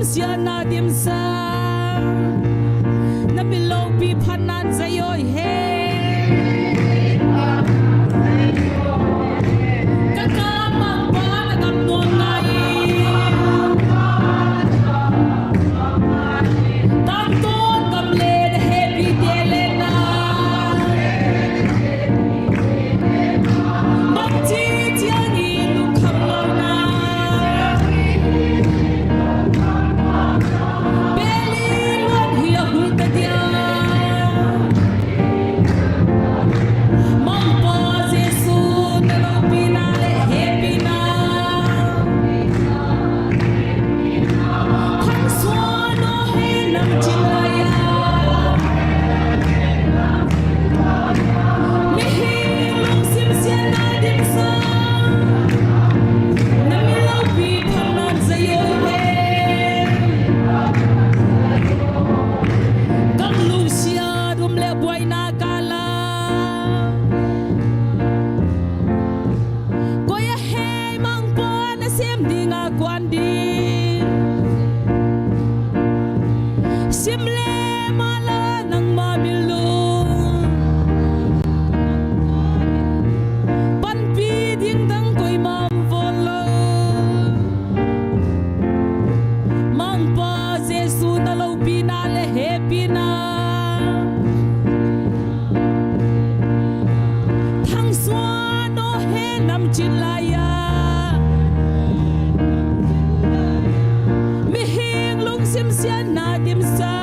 Sia na dim sa na below pi panan sa yoy he kakamang pa nagamnon nai tanton kamle de happy delena bakti tiani lukhamna Simle mala ng mamilo panpiding dang ko'y mamvolo mangpa Jesu na law pinale happy na thang swano he nam chilaya mihing lung sim siya na dim sa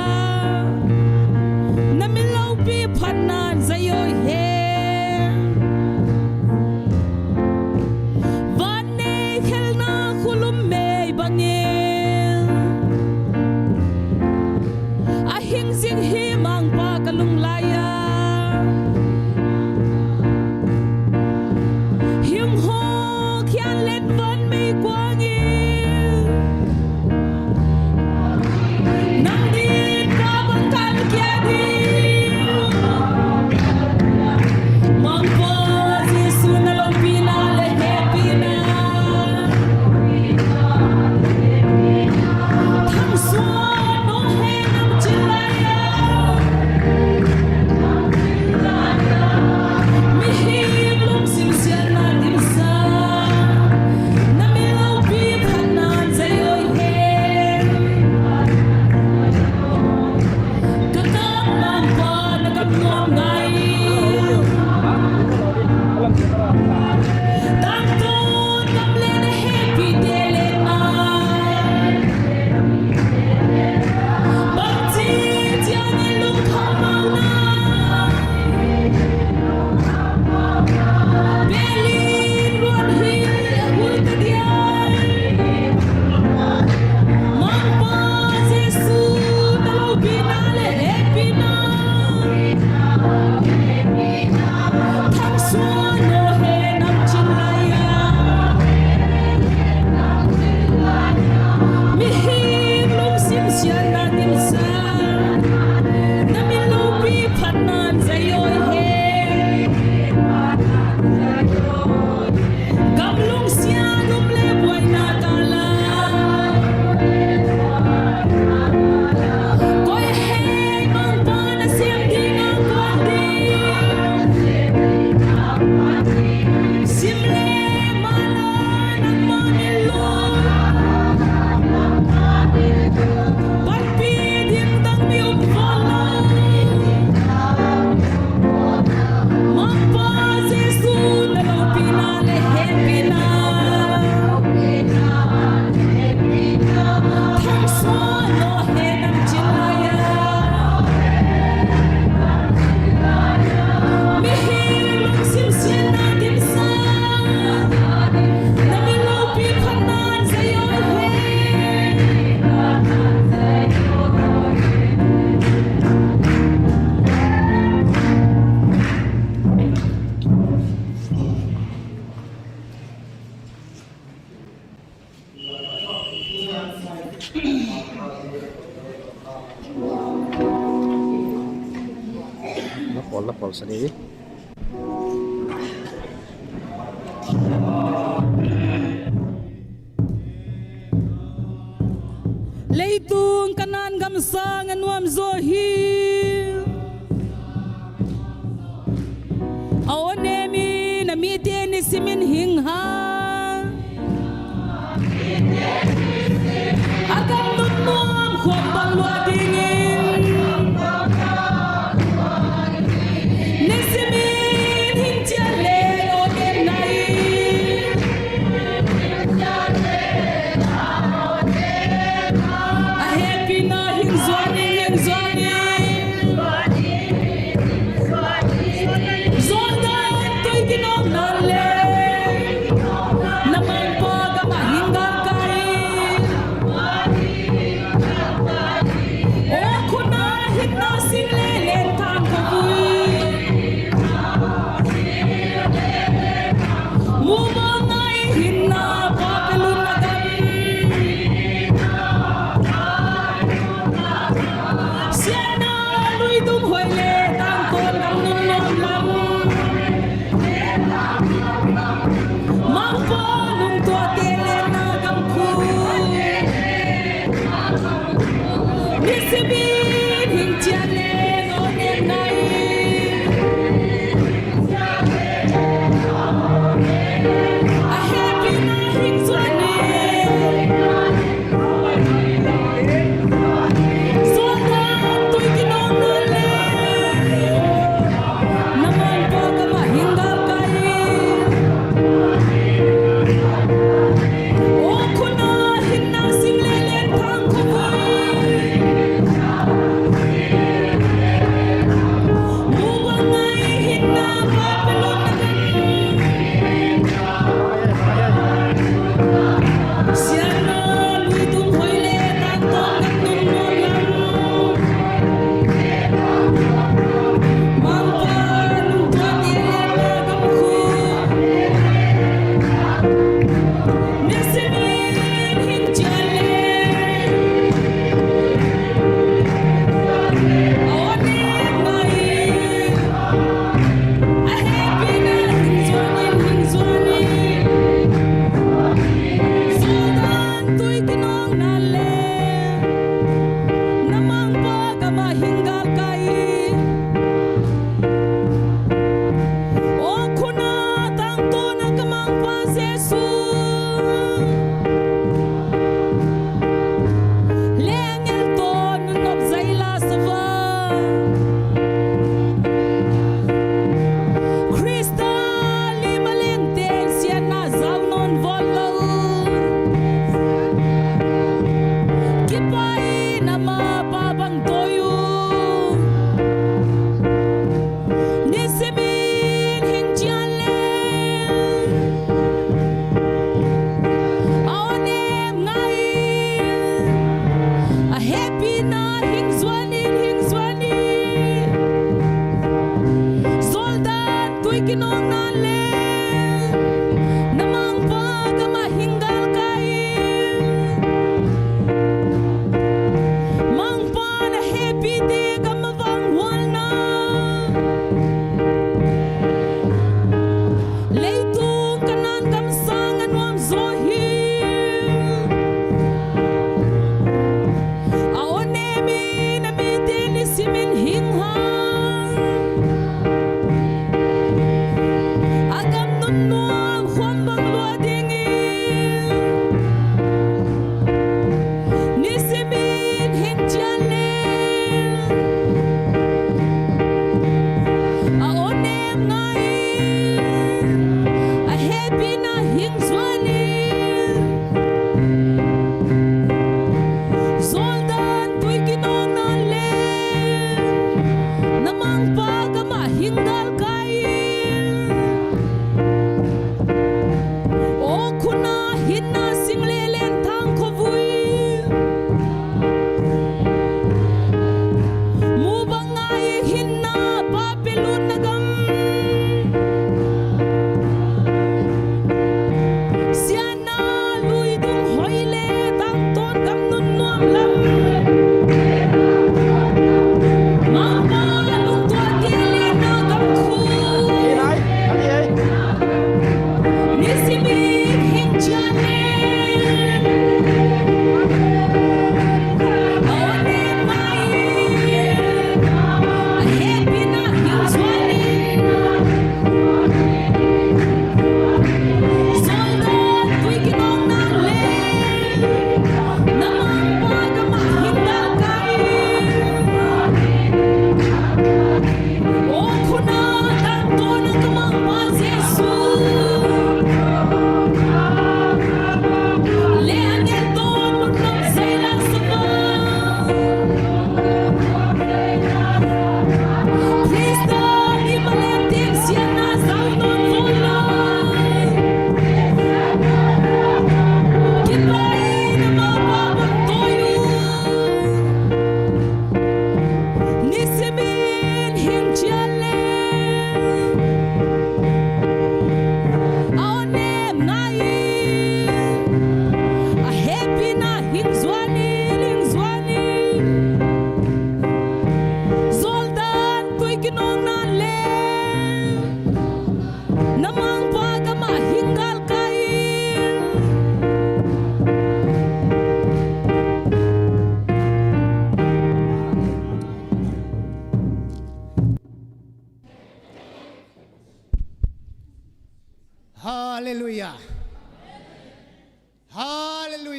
Lapol sendiri. Leitung kanan gamsa nganuam zohi aonemi na mite ni simin hingha akan nunum khombang lua dingin ni simin hingchale onem nai a happy na hingzoni zonda toy ginom nale naman po gamahingam kai o kuna hinna single tang kabui mumo nai hinna papelun nagan siana lui dum hoile tang kon kam nun nom lam Mampo nung tua tele na gamku Nisibin hing tiane ngonen nai A happy na hing zwane Zonda tuy ginom nale Naman po kamahingam kai O kuna hinna singlelen tang kabui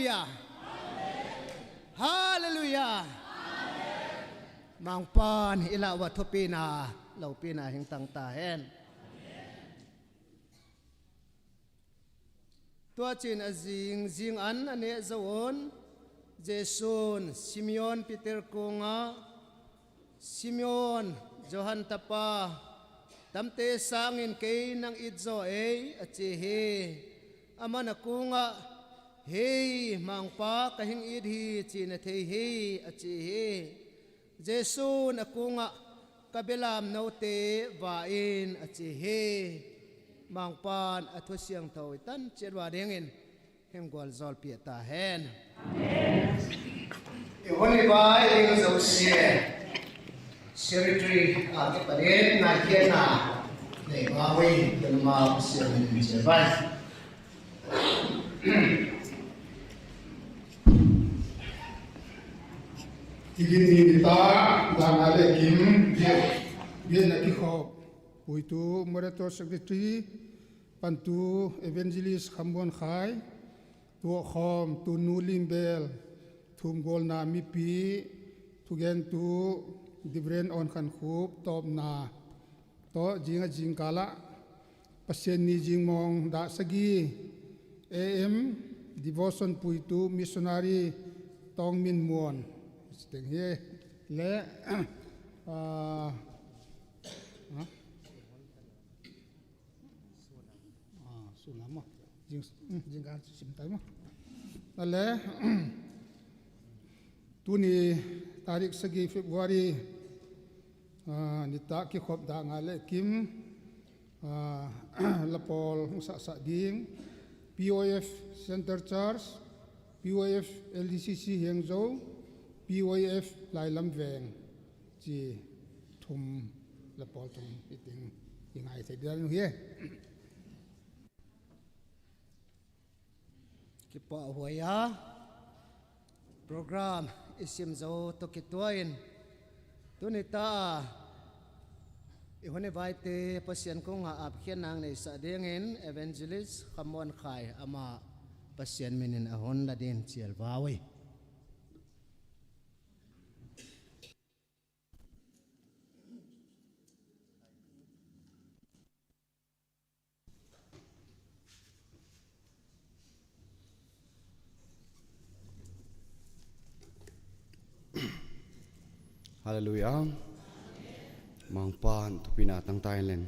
Hallelujah. Hallelujah. Mang pan ila wa thopina laupina hing tang ta hen. Tua chin azing jing an ane zawon Jason Simeon Peter Konga Simeon Johan Tapa tamte sangin kay nang idzo achi he amana kunga hey mangpa kahing idhi china thei he achi he Jason akunga kabelam note va in achi he mangpan atho siang thoi tan cherwa dengin hemgwal zol pia ta hen amen ihoni bai ing zo sie secretary ati paden na kena nei bawi kelma siang ni cherbai Tigini kita dangale kim dia nak kikop puitu moderator secretary pantu evangelist khambon khai tu khom tu nulimbel thum gol na mi pi tugen tu different on khan khup top na to jinga jingkala pasien ni jingmong da sagi am devotion puitu missionary tong min mon Sting here le sunama jingkan simtai mo le tuni tarik segi Februari nita ki khop da ngale kim lapol sa sa ding POF Center Church POF LDCC Hangzhou POF Lai Lam Veng chi thum lapol thum iting ingai thei dan hie kipa hoya program isim zo to kitwain tunita ihone baite pasien ko nga apkhian nang nei sa dengin evangelist khamon khai ama pasien minin ahon la den chial bawi Hallelujah. Mangpan tu pinatang Thailand.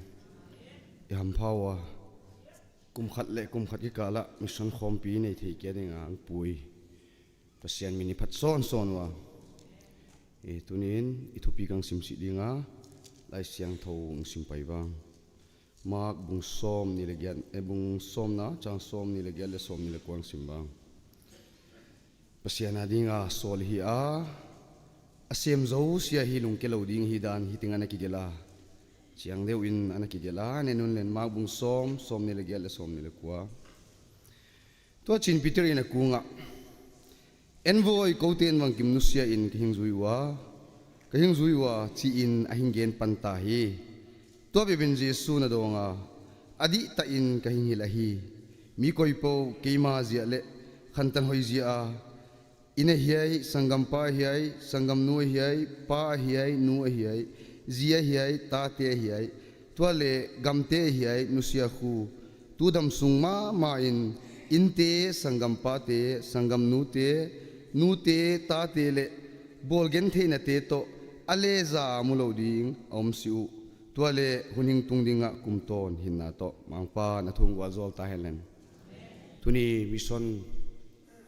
Iham pawa. Kum khat ki kala mission khompi nei thei ke ding ang pui. Pasian mini phat son wa. E tunin ithupi kang simsi dinga lai siang thong simpai bang. Mak bung som ni legian bung som na chang som ni legian le som ni le kwang simbang. Pasian adinga sol hi a asem zo sia hi lung ke lo ding hi dan hi tinga na ki gela chiang deu in ana ki gela nenun len ma bung som ni le gel som ni le kwa to chin peter in a kunga envoy koten wang kim nusia in ki hing zuiwa chi in a hingen panta hi to be ben jesu na donga adi ta in ka hing hilahi mi koipo keima zia le khantan hoi zia ina hiai sangam pa hiai sangam nu hiai pa hiai nu hiai zia hiai ta te hiai tuale gamte hiai nusia khu tudam sungma ma in te sangam pa te sangam nu te ta te le bolgen the na te to aleza muloding om siu tuale huning tungdinga kumton hinna to mangpa na thungwa zol ta helen tuni mission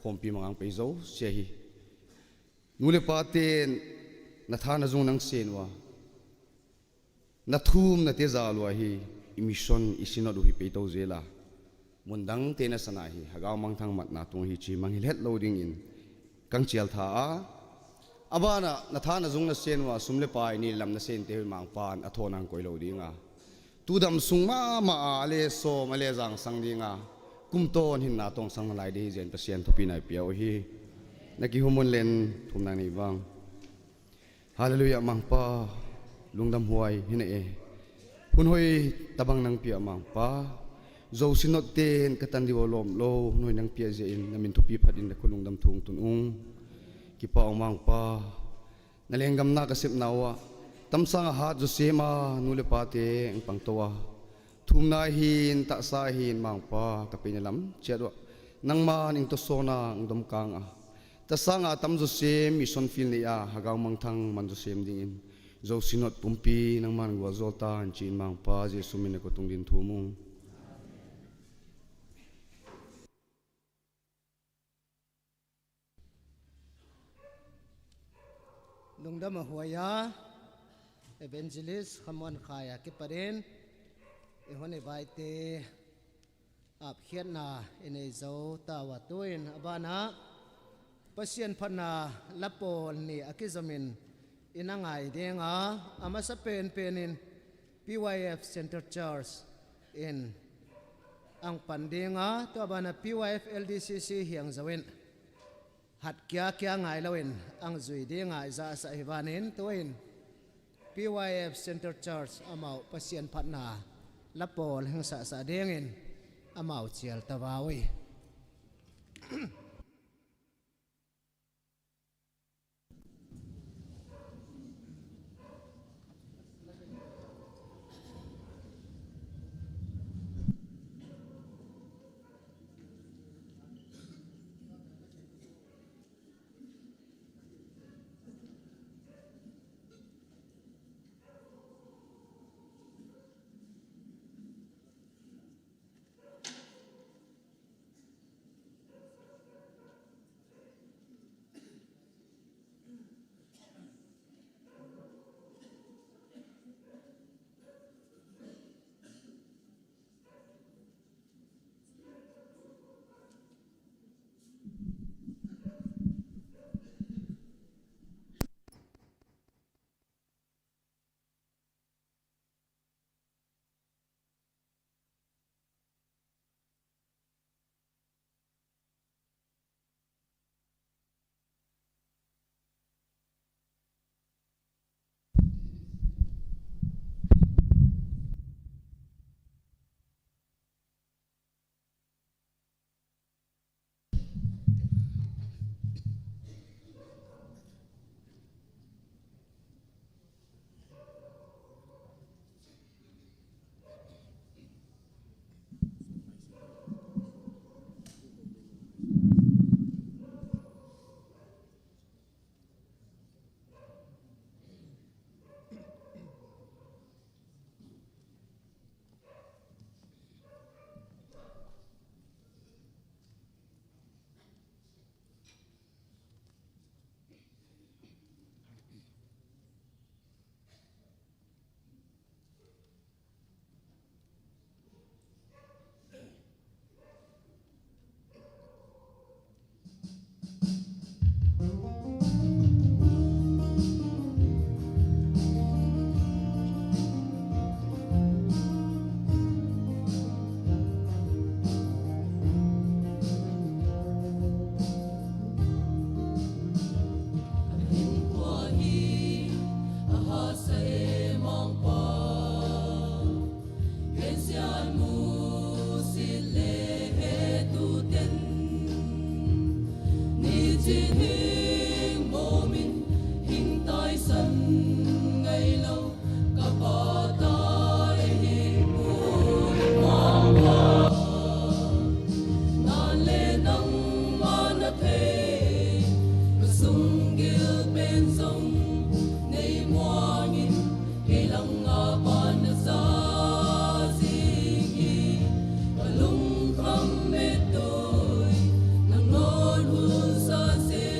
kompi mangang peizo sehi nule paten na thana zung nang senwa na thum na te zalwa hi emission isino du hi peito zela mundang te na sana hi hagaw mang thang mat na tung hi chi manghil het loading in kang chial tha a abana na thana zung na senwa sumle pai ni lam na sen te mang pan athonang koi loading a tudam sungma ma ale so male jang sang dinga kumton hin na tong sang lai de jen pasien thopi nai piao hi naki humon len thum na ni bang hallelujah mangpa lungdam huai hine e hun hoi tabang nang pia mangpa zo sinot ten katan diwalom lo noi nang pia je in namin tu pi phatin la khulung dam thung tun ung ki pa omang pa nalengam na kasip nawa tamsang ha jo sema nule pa te ang pangtowa thumna hin ta sa hin mang pa kapinalam chero nang man ing to sona ang dom kang a ta sanga tam jo sem mission fil ni a hagaw mang thang man jo sem ding in zo sinot pumpi nang man wa zolta an chin mang pa je sumine ko tung din thumung lungdam huaya evangelist khamon khaya ki parin ehone baite ap khian na inei zo tawa tuin abana pasien phana lapol ni akizamin inangai denga ama sa penin PYF Center Church in ang pandinga to abana PYF LDCC hiang zawin hat kya ngai lawin ang zui denga za sa hibanin tuin PYF Center Church amau pasien phatna lapol hang sa dengin amau chial tawawi Sa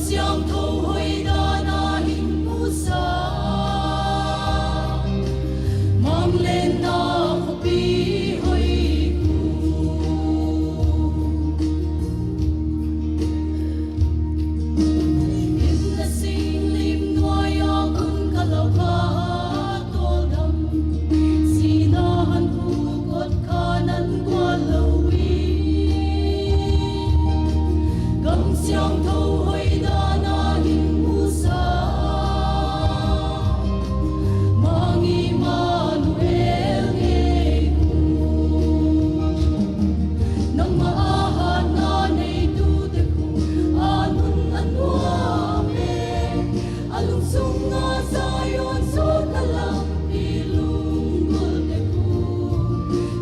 siang thâu hoi da na hin mu sa mang lên na khopi hoi in la sing lim noi a kun ka lo kha to dam si na han hu kot kha nan kwa lo wi gam siang thâu hoi da na hin mu sa mang Emmanuel nge nang maaha na nei tu te ku anun anwa me alung sung na sayon so talang ilung gul te ku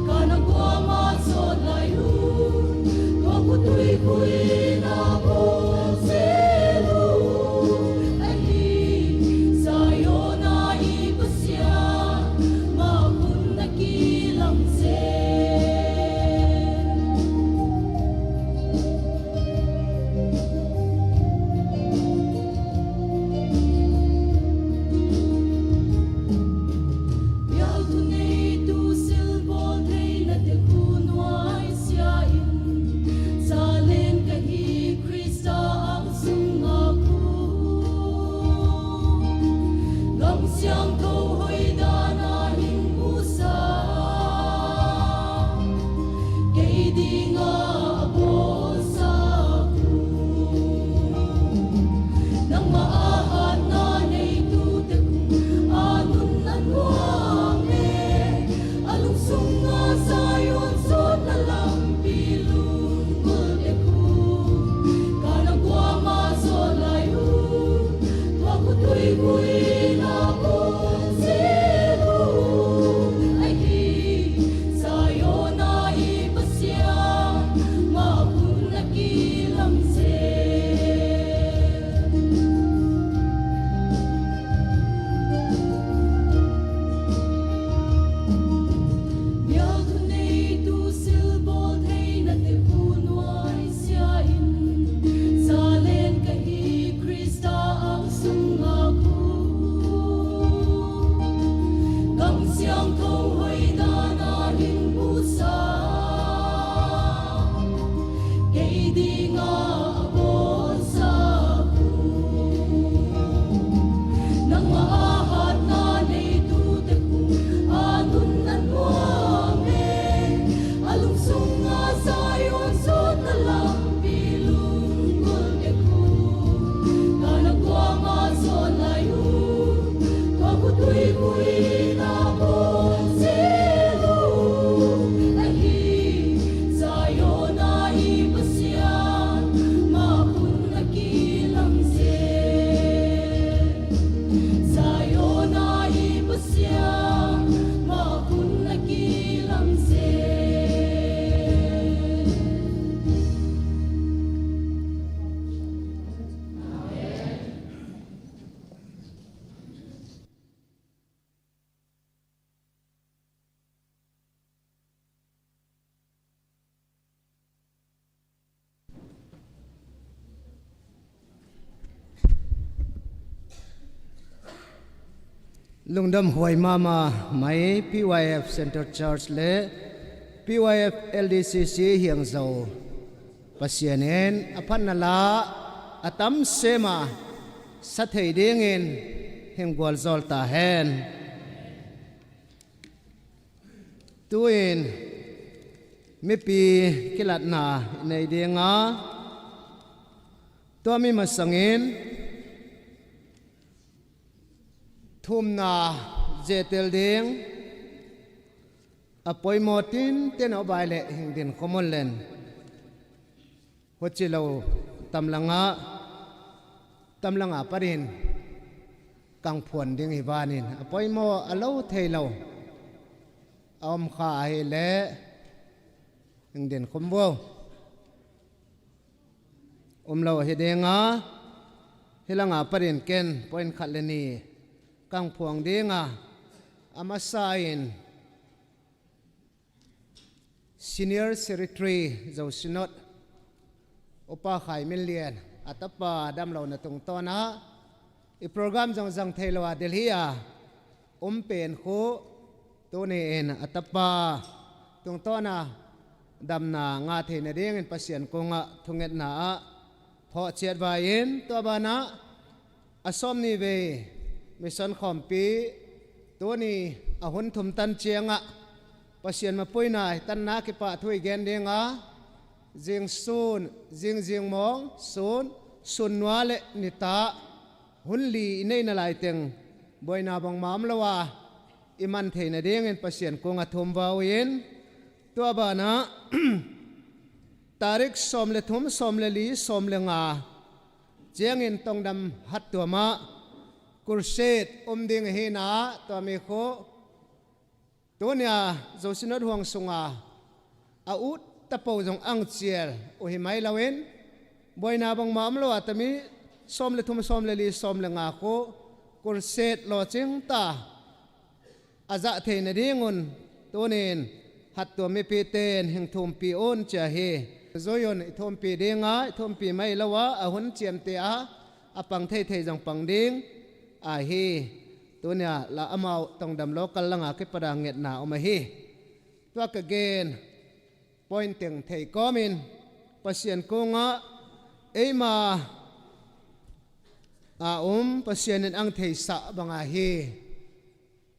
kana kwa ma so lai hu to ku tui kui na mo se lu ai sayon na ipasya ma kun na kilang se Bial tu nei tu silbol thei na te khu nuai sia in sa len ka hi Krista ang sung nga khu gam siang thâu hoi da na hin mu sa kei di nga bo sa khu nang maahat na nei tu te ku anun anwa me alung sung nga sayon so talang pilung gul te ku kana kwa ma so lai hu tua ku tui kui na mo se lu ai hi sayon na ipasya ma kun na kilang se Bial tu nei tu silbol thei na te khu nuai sia in sa len ka hi Krista ang sung nga khu gam siang thâu hoi da na hin mu sa kei di nga bo sa khu nang maahat na nei tu te ku anun anwa me alung sung nga sayon so talang pilung gul te ku kana kwa ma so lai hu tua ku tui kui na mo se lu ai hi sayon na ipasya ma kun na kilang se sayon na ipasya ma kun na kilang se lungdam huai mama mai PYF Center Church le PYF LDCC hiang zo pasianen aphan nala atam sema sathei dingin hengwal zol ta hen tuin mipi kilat na nei dinga to mi masangin thum na jetel ding apoi motin ten obaile hingdin common len hochilo tamlanga parin kang phuan ding hibanin apoi mo alo theilo om kha hi le hingdin khombo lo hidenga hilanga parin ken point khaleni kang phuang dinga amasain senior secretary zo sinot opa khai million atapa dam lo na tung to na i program jong jang theilowa delhi a pen khu to ne en atapa tung to na dam na nga the na ding en pasien ko nga thunget na a pho chet wa in to ba na asom ni ve mission khom pi to ni a hun thum tan chianga pasien ma poina tan na ki pa thui gen denga jing sun jing mong sun nuale nita hun li nei na lai teng boina bang mam lawa iman theina ding en pasien ko nga thum wawin to ba na tarik som le thum som le li som le nga jeng in tong dam hat to ma kurset ding he na to mi kho to nya zo sinot huang sunga a ut ta po jong ang chiel o hi mai lawen boina bang mam lo atami som le thum som le li som le nga ko kurset lo ching ta aza theina dingun to nen hat to mi pi ten hing thum pi on cha he zoyon thum pi dinga thum pi mai lawa a hun chiam te a apang thei jong pang ding a hi to nya la amau tong dam lokal langa ke padang nget na o ma hi to ka gen pointing thei komin pasien ko nga eima a pasien en ang thei sa banga hi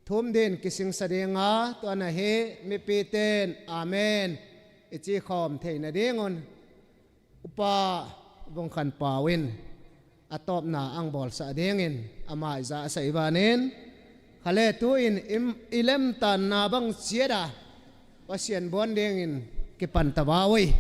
thum den kising sadenga to na he mi piten amen ichi khom theina dingon upa bong khan pawin atop na ang bol sa dengin ama za sa iwanin khale tu in ilem tan na bang chieda pasien bon dengin ki pan tawawi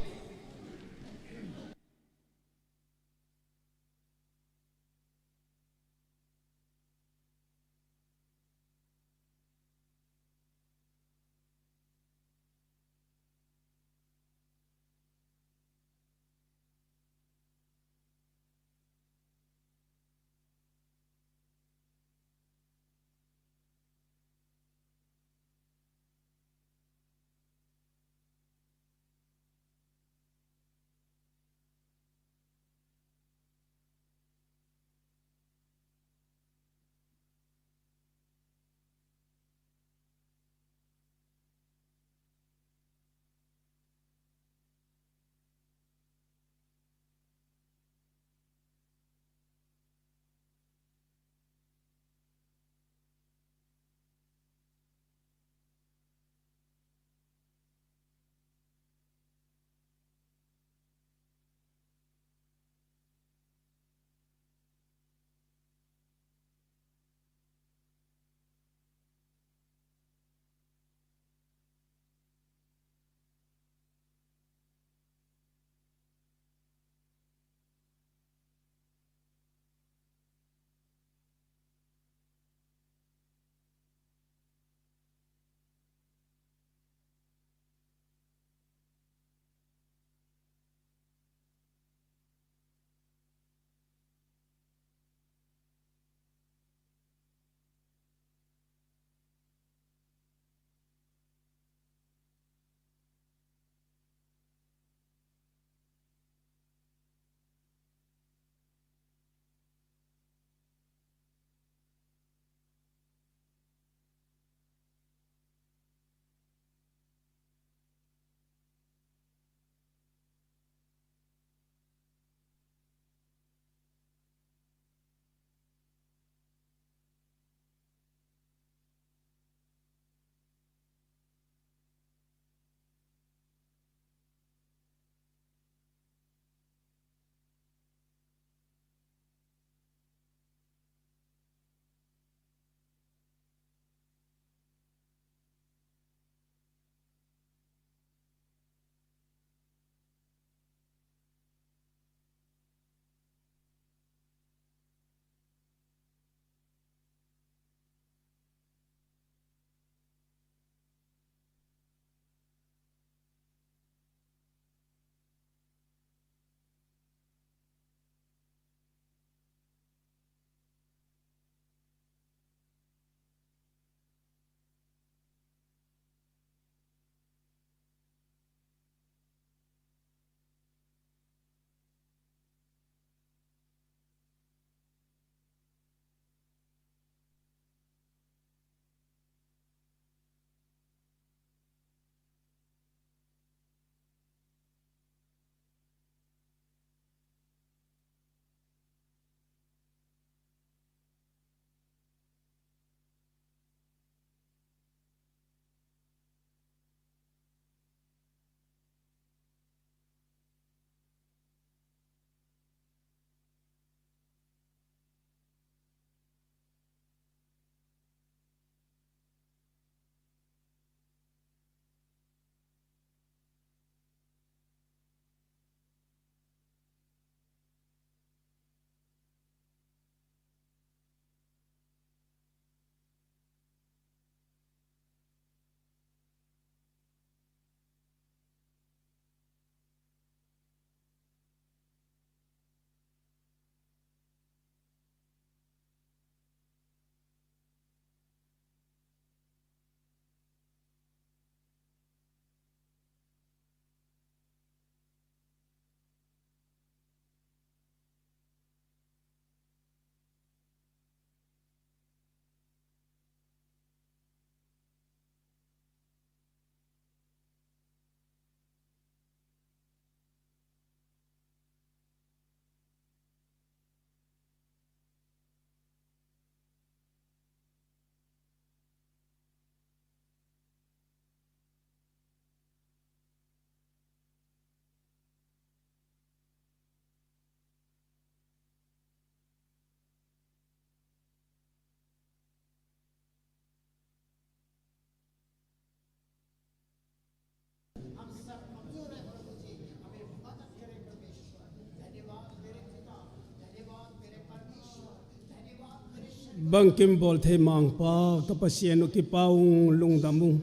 bang kimbol the mang pa kapasien ki paung lungdamung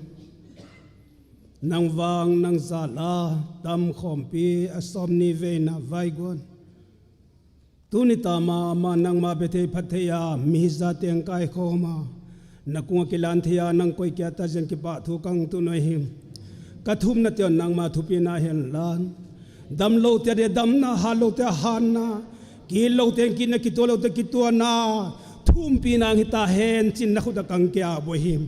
nang wang nang zala tam khompi asom ni ve na vaigon tunita ma nang ma bethe phatheya mi za teng kai khoma nakung kilan thia nang koi kya ta jen ki pa thu kang tu noi him kathum na tion nang ma thupi na hen lan dam lo te de dam na ha lo te han na ki lo te ki na ki to lo te ki to na thum pi nang hita hen chin na khuda kang kya bo him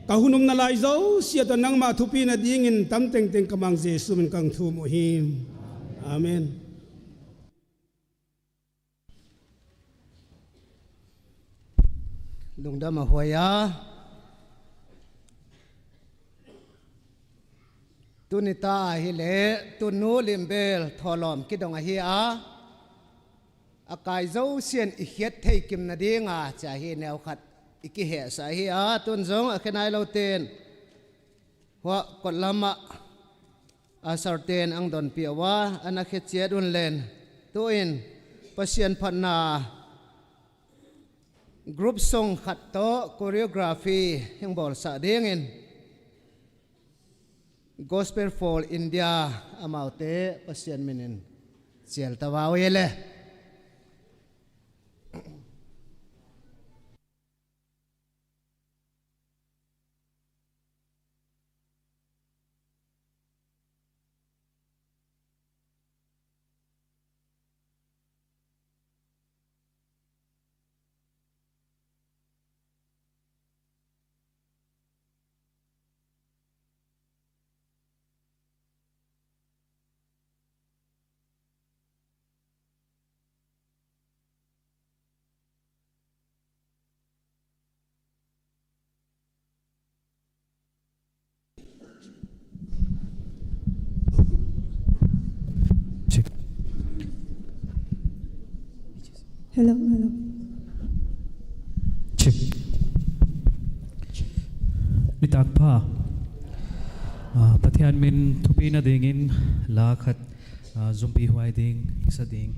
kahunum na lai zo sia to nang ma thupi na ding in tam teng teng kamang jesu min kang thu mo him amen lungdam a hoya tunita hi le tunu limbel tholom kidong a hi a akai zo sian i hiat thei kim na dinga cha hi neu khat iki he sa hi a tun zong a khenai lo ten wa kolama a sarten ang don piawa ana khe chet un len tu in pasien phanna group song khat to choreography heng bol sa ding in gospel for India amaute pasien minin chel tawawele Hello. Check. Nitak pa. Pathian min thupi na dingin lakhat zumpi huai ding isa ding.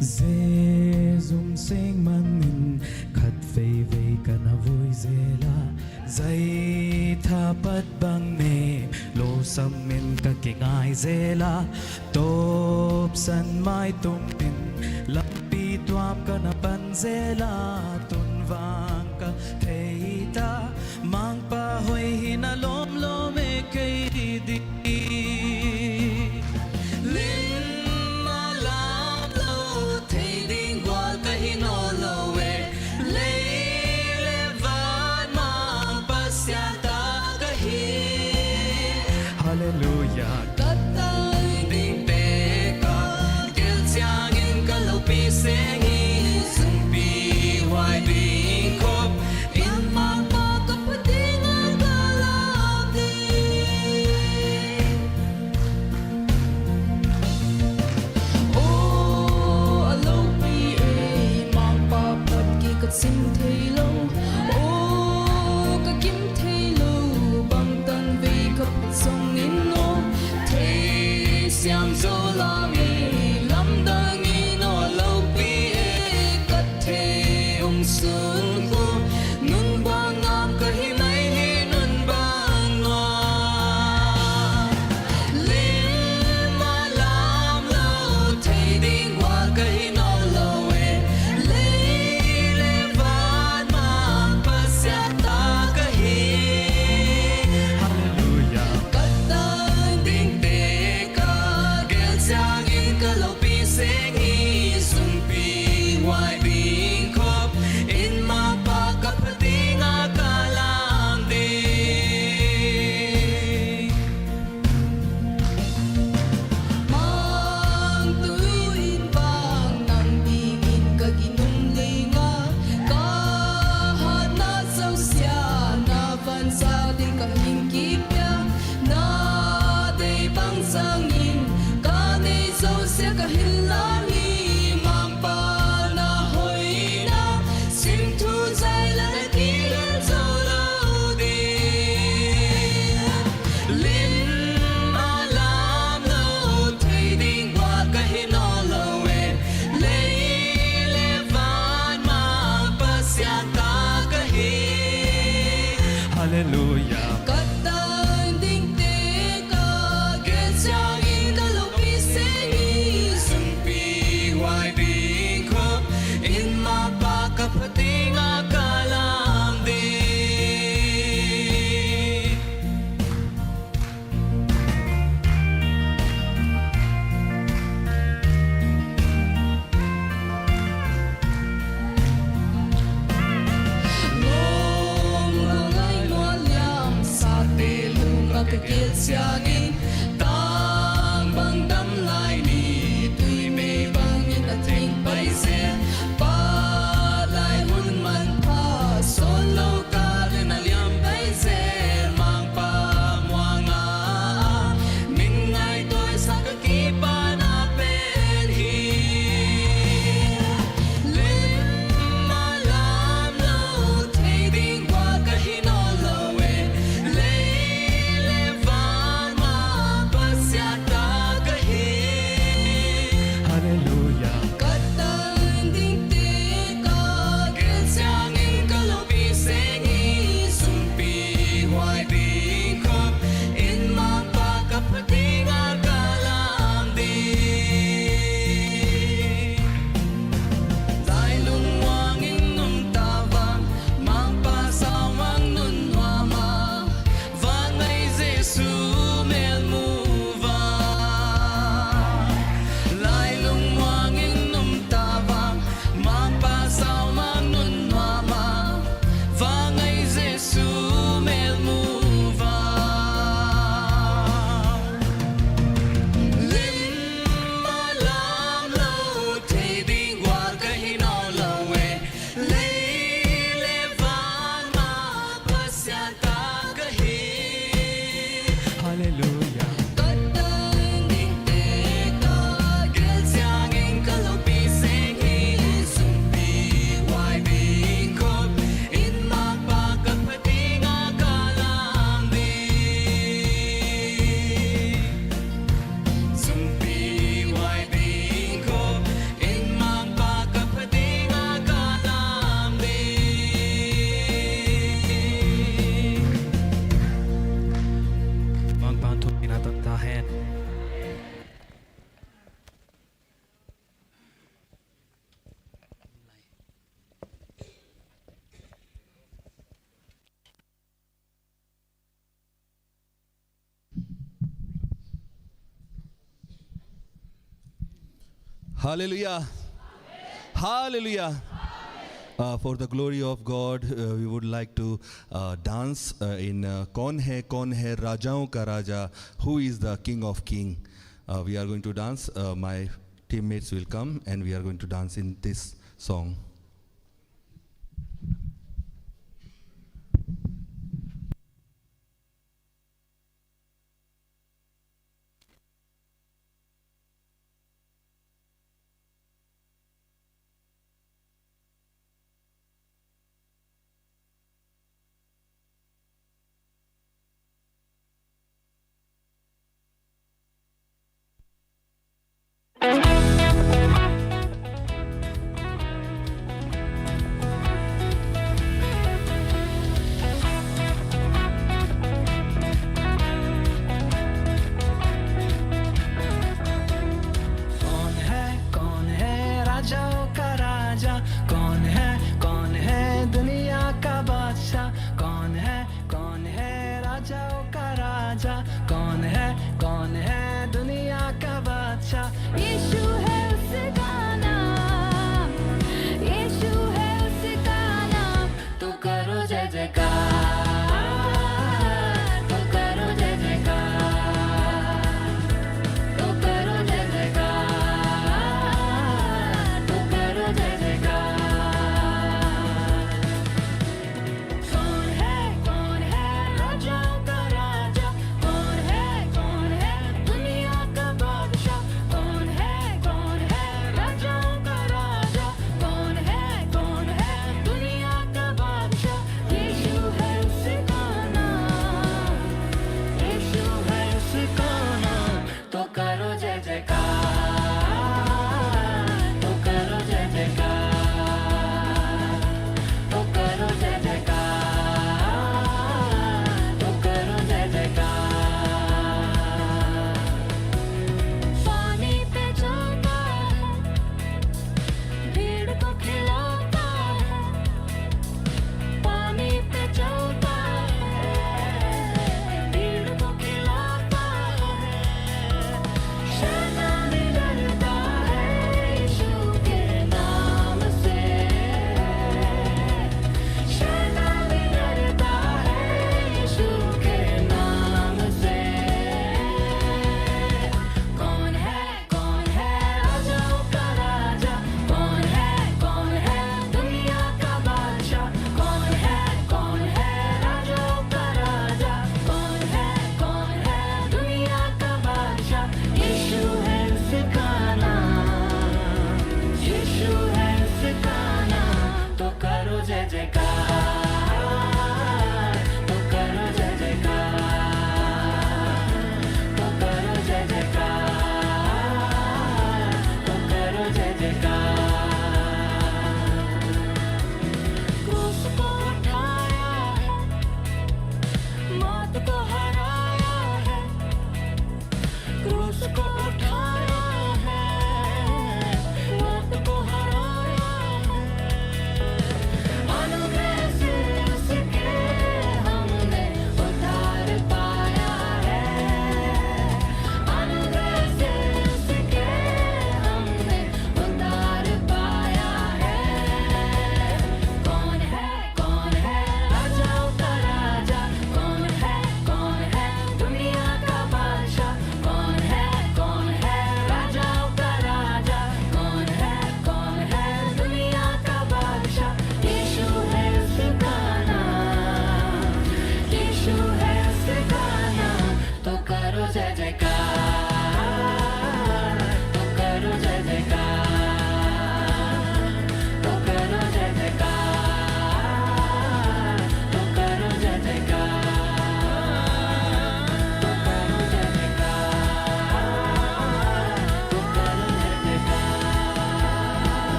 Dê dung sinh mang mình khát phê về cả na vui dê la dây tha bắt băng mê lô sam mình cả cái ngai dê la top san mai tung min lap pi tuam cả na ban dê la tun vang cả thei ta mang pa hoi hina lom lom e cây đi Hallelujah. Ding beka, gel siang in kalopi sengi, sumpi wai ding ko Hallelujah. Katang dingdika, getsangin kalupising Sumpi huai bingkop in mapakapating akalam di. Ngong ngay ngolyam sa tilong kakikil siyagin Tang bang damlay ni tuy may bangin at ring paisin Palay hun man pa solo ka rin alyam paisin Mang pamuanga min ngay to'y sa kakipan apel Lim malam lo thay ding qua kahinolawe Levan mapasyata kahin Hallelujah. Katang dingdika, getsangin kalupising Sumpi huai bingkop in mapakapating akalam di. Dahil lungwangin nung tabang, magpasawang nun mama Vanay Jesu melmuva. Laylong wangin nung tabang, magpasawang nun mama Vanay Jesu melmuva. Lim malam lo thay ding qua kahinolawe Levan mapasyata kahin Hallelujah. Katang dingdika, getsangin kalupising Sumpi huai bingkop In mapakapating akalam di Sumpi huai bingkop in mapakapating akalam di. Magbantu pinatantahan. Hallelujah. Hallelujah. For the glory of God, we would like to dance in Kaun Hai Rajaon Ka Raja, who is the King of King. We are going to dance. My teammates will come and we are going to dance in this song. कौन है राजाओं का राजा कौन है दुनिया का बादशाह कौन है राजाओं का राजा कौन है दुनिया का बादशाह यीशु है उसका नाम यीशु है उसका नाम तू करो जय जयकार तू करो जय जयकार तू करो जय जयकार तू करो जय जयकार कौन है राजाओं का राजा कौन है दुनिया का बादशाह कौन है राजाओं का राजा कौन है दुनिया का बादशाह यीशु है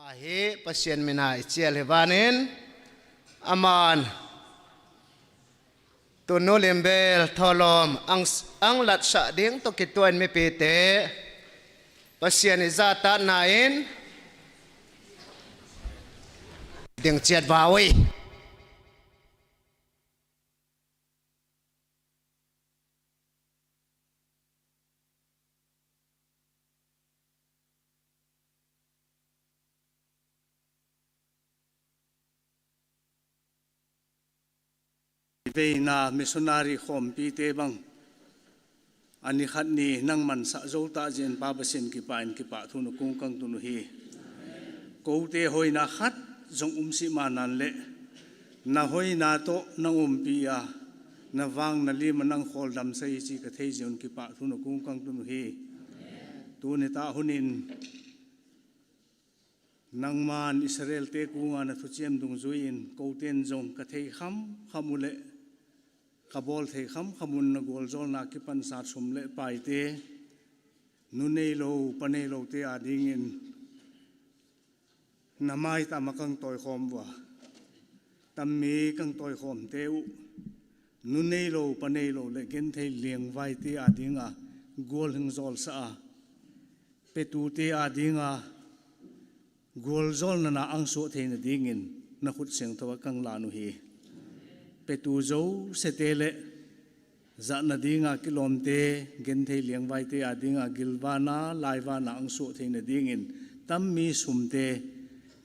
hi pasien mina ichial hevanin aman tunu lembel tholom ang lat sa ding to kituan mi pite pasien izata nain ding chiat bawi Ve na missionary khom pi te bang ani khat ni nang man sa zo ta jen pa basin ki pa in ki pa thunu kung kang tu nu hi ko te hoi na khat zong si ma nan le na hoi na to nang pi a na wang na li manang khol dam sai chi ka thei jon ki pa thunu kung kang tu nu hi tu ni ta hunin nang man Israel te kunga na thu chem dung zuin ko ten zong ka thei kham khamule kabol thei kham khamun na gol zol na ki pan sat sum le pai te nu nei lo panei lo te ading in namai ta makang toy khom wa tam mi kang toy khom te u nu nei lo panei lo le gen thei lieng vai te ading a gol hing zol sa pe tu te ading a gol zol na ang so thei na ding in na khut seng thawa kang la nu hi petu zo setele za na dinga kilomte gen thei liang vai te adinga gilwana laiwana ang so thei na dingin tammi sumte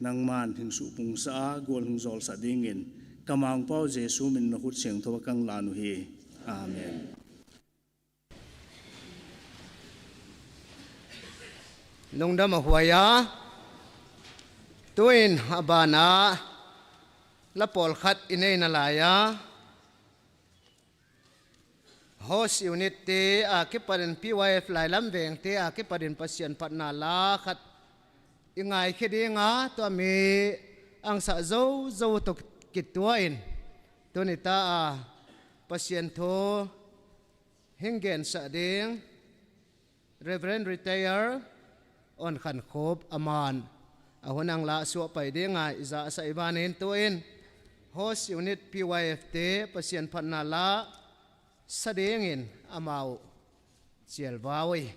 nangman hing su pung sa gol hing zol sa dingin kamang pau jesu min na hut seng thawa kang lanu hi amen lungdam huaya tuin abana la pol khat inei na laya host unit te a ke parin PYF lai lam veng te a ke parin pasien patna la khat ingai khedinga to mi ang sa zo zo to kitwain to ni ta a pasien tho hingen sa ding Reverend retire on khan khop aman ahonang la suwa pai dinga iza sa ibanin tuin host unit PYFT pasien patna la sadengin amau chialwawi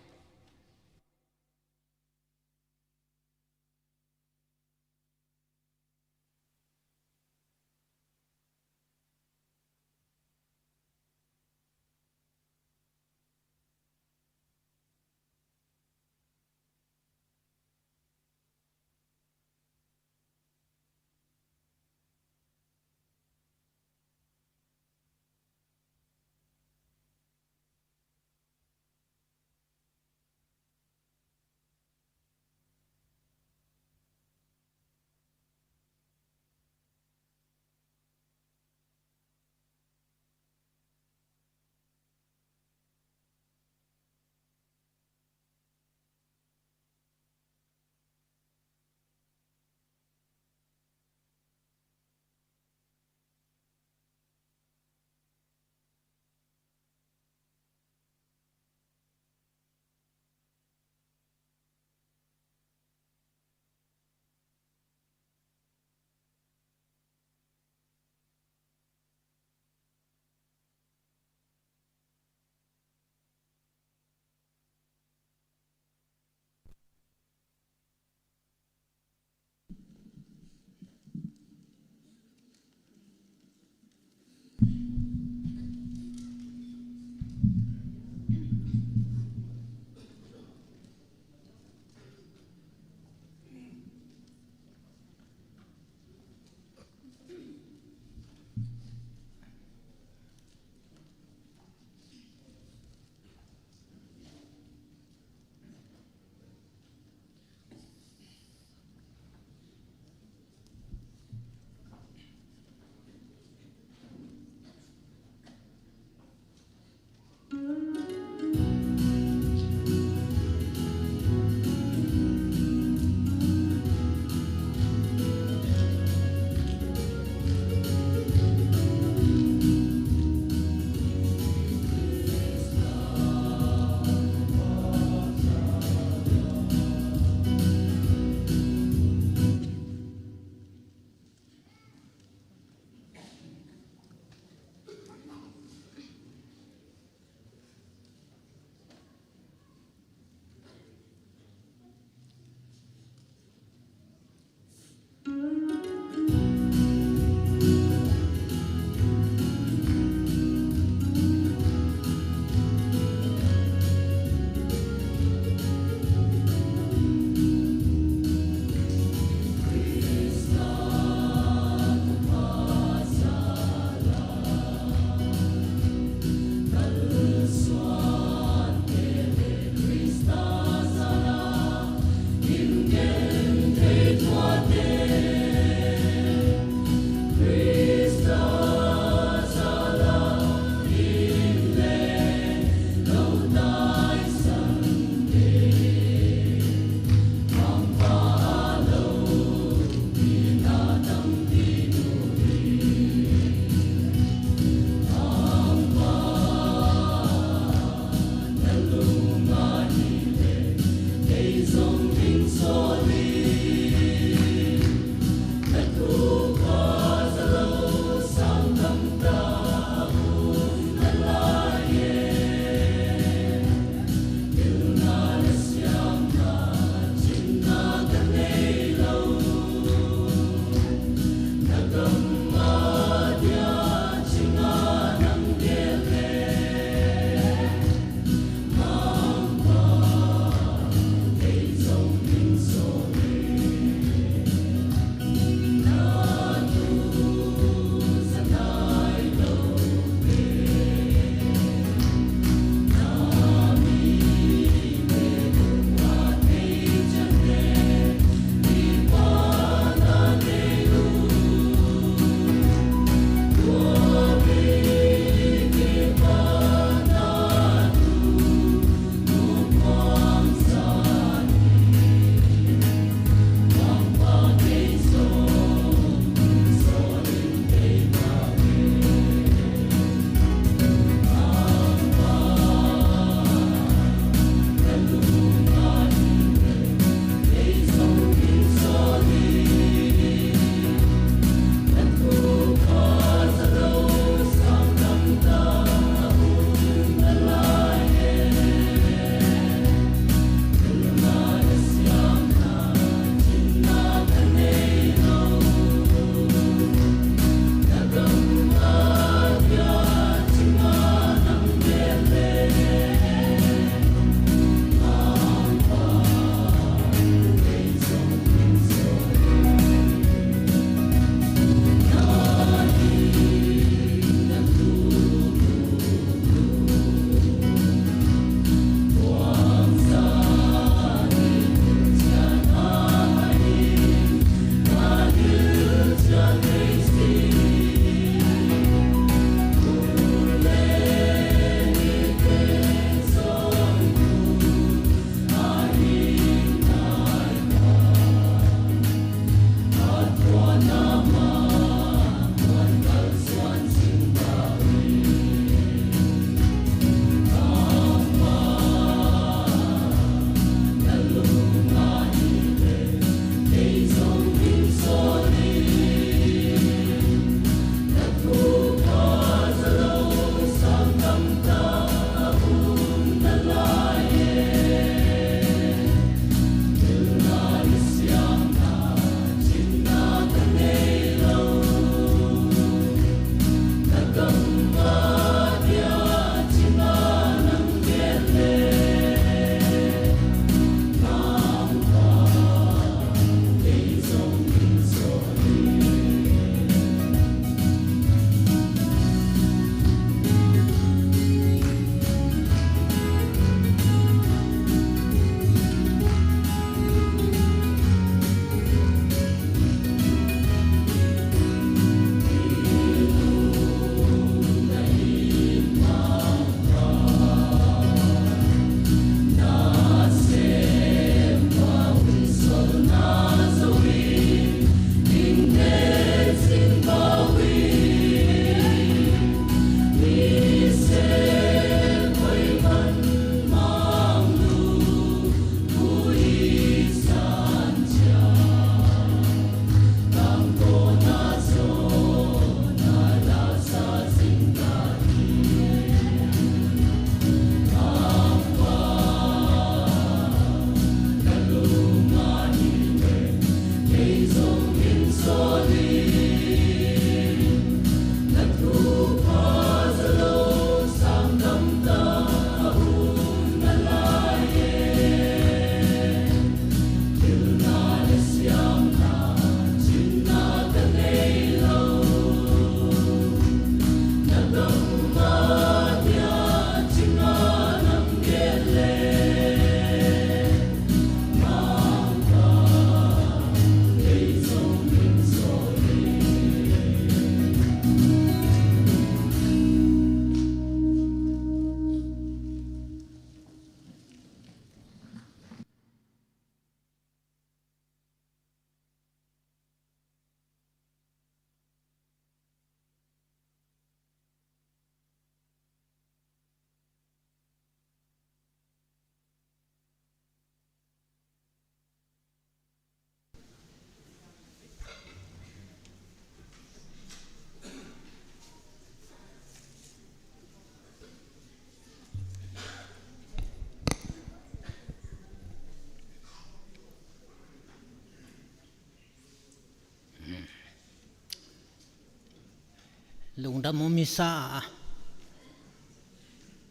ลุงดำมุมิซา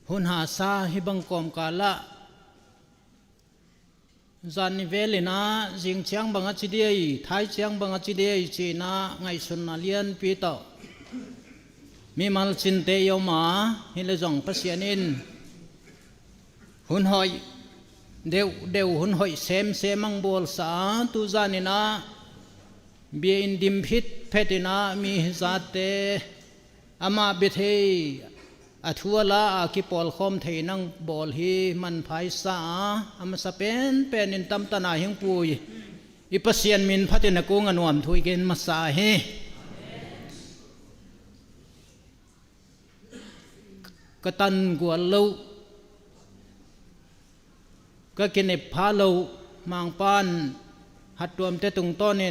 หุนหาซาฮิบังกอมกาละจันนิเวลินะจิงเชียงบังอาจิเดียไทยเชียงบังอาจิเดียจีนะไงสุนนาเลียนปีเตอมีมัลจินเตยมาฮิเลจงปัสยานินหุนหอยเดวหุนหอยเซมมังบอลสาตุจานินะเบียนดิมพิษเพตินะมีฮิซาเตอามาเบเทอัทัวละอากิปอลคอมเทนังบอลฮีมันไพศาอามาสเปนเป็นอินตัมตนาหิงปุยอิปัสเซียนมินพัฒนากุงอนวมทุยเกนมาสาเฮกตันกัวลูก็กินในพาลูมังปานหัดรวมเตตุงต้นเน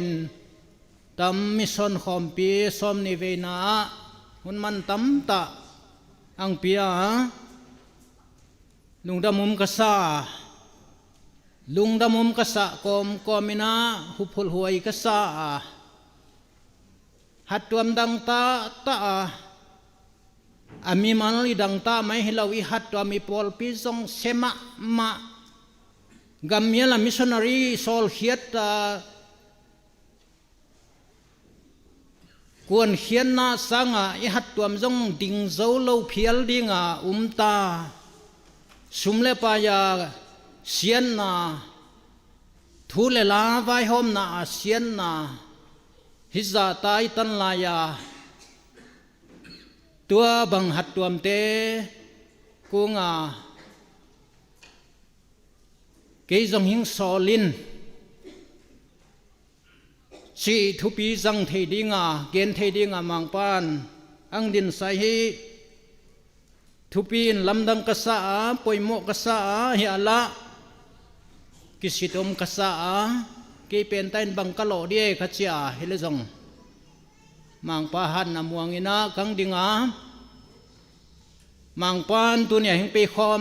ตัมมิซอนคอมปีซอมนิเวนาหุนมันตัมตะอังเปียลุงดามุมกษาลุงดามุมกษากอมมินาหุพลหวยกษาหัดรวมดังตาอามีมันลีดังตาไม่ให้เราวิหัดรวมมีปอลปีซงเซมะมะกัมเมียละมิชชันนารีโซลเฮียตกวนเขียนนาสังอิหัดตัวมจงดิ่งเจ้าเล่าเพียลดิ่งตาสุมเลปายาเสียนนาทูเลลาไว้หอมนาเสียนนาฮิซาตายตันลายาตัวบังหัดตัวมเตกุงเกยจงหิงโซลินชีทุปีจังเทดิงเกณฑ์เทดิงมังปานอังดินไซฮีทุปีนลำดังกษาปอยโมกษาเฮียละกิสิตมกษากีเป็นเต้นบังกะโลเดียขจาเฮเลจงมังปาหันนำวงอินะกังดิงมังปานตัวเนี่ยหิงปีคอ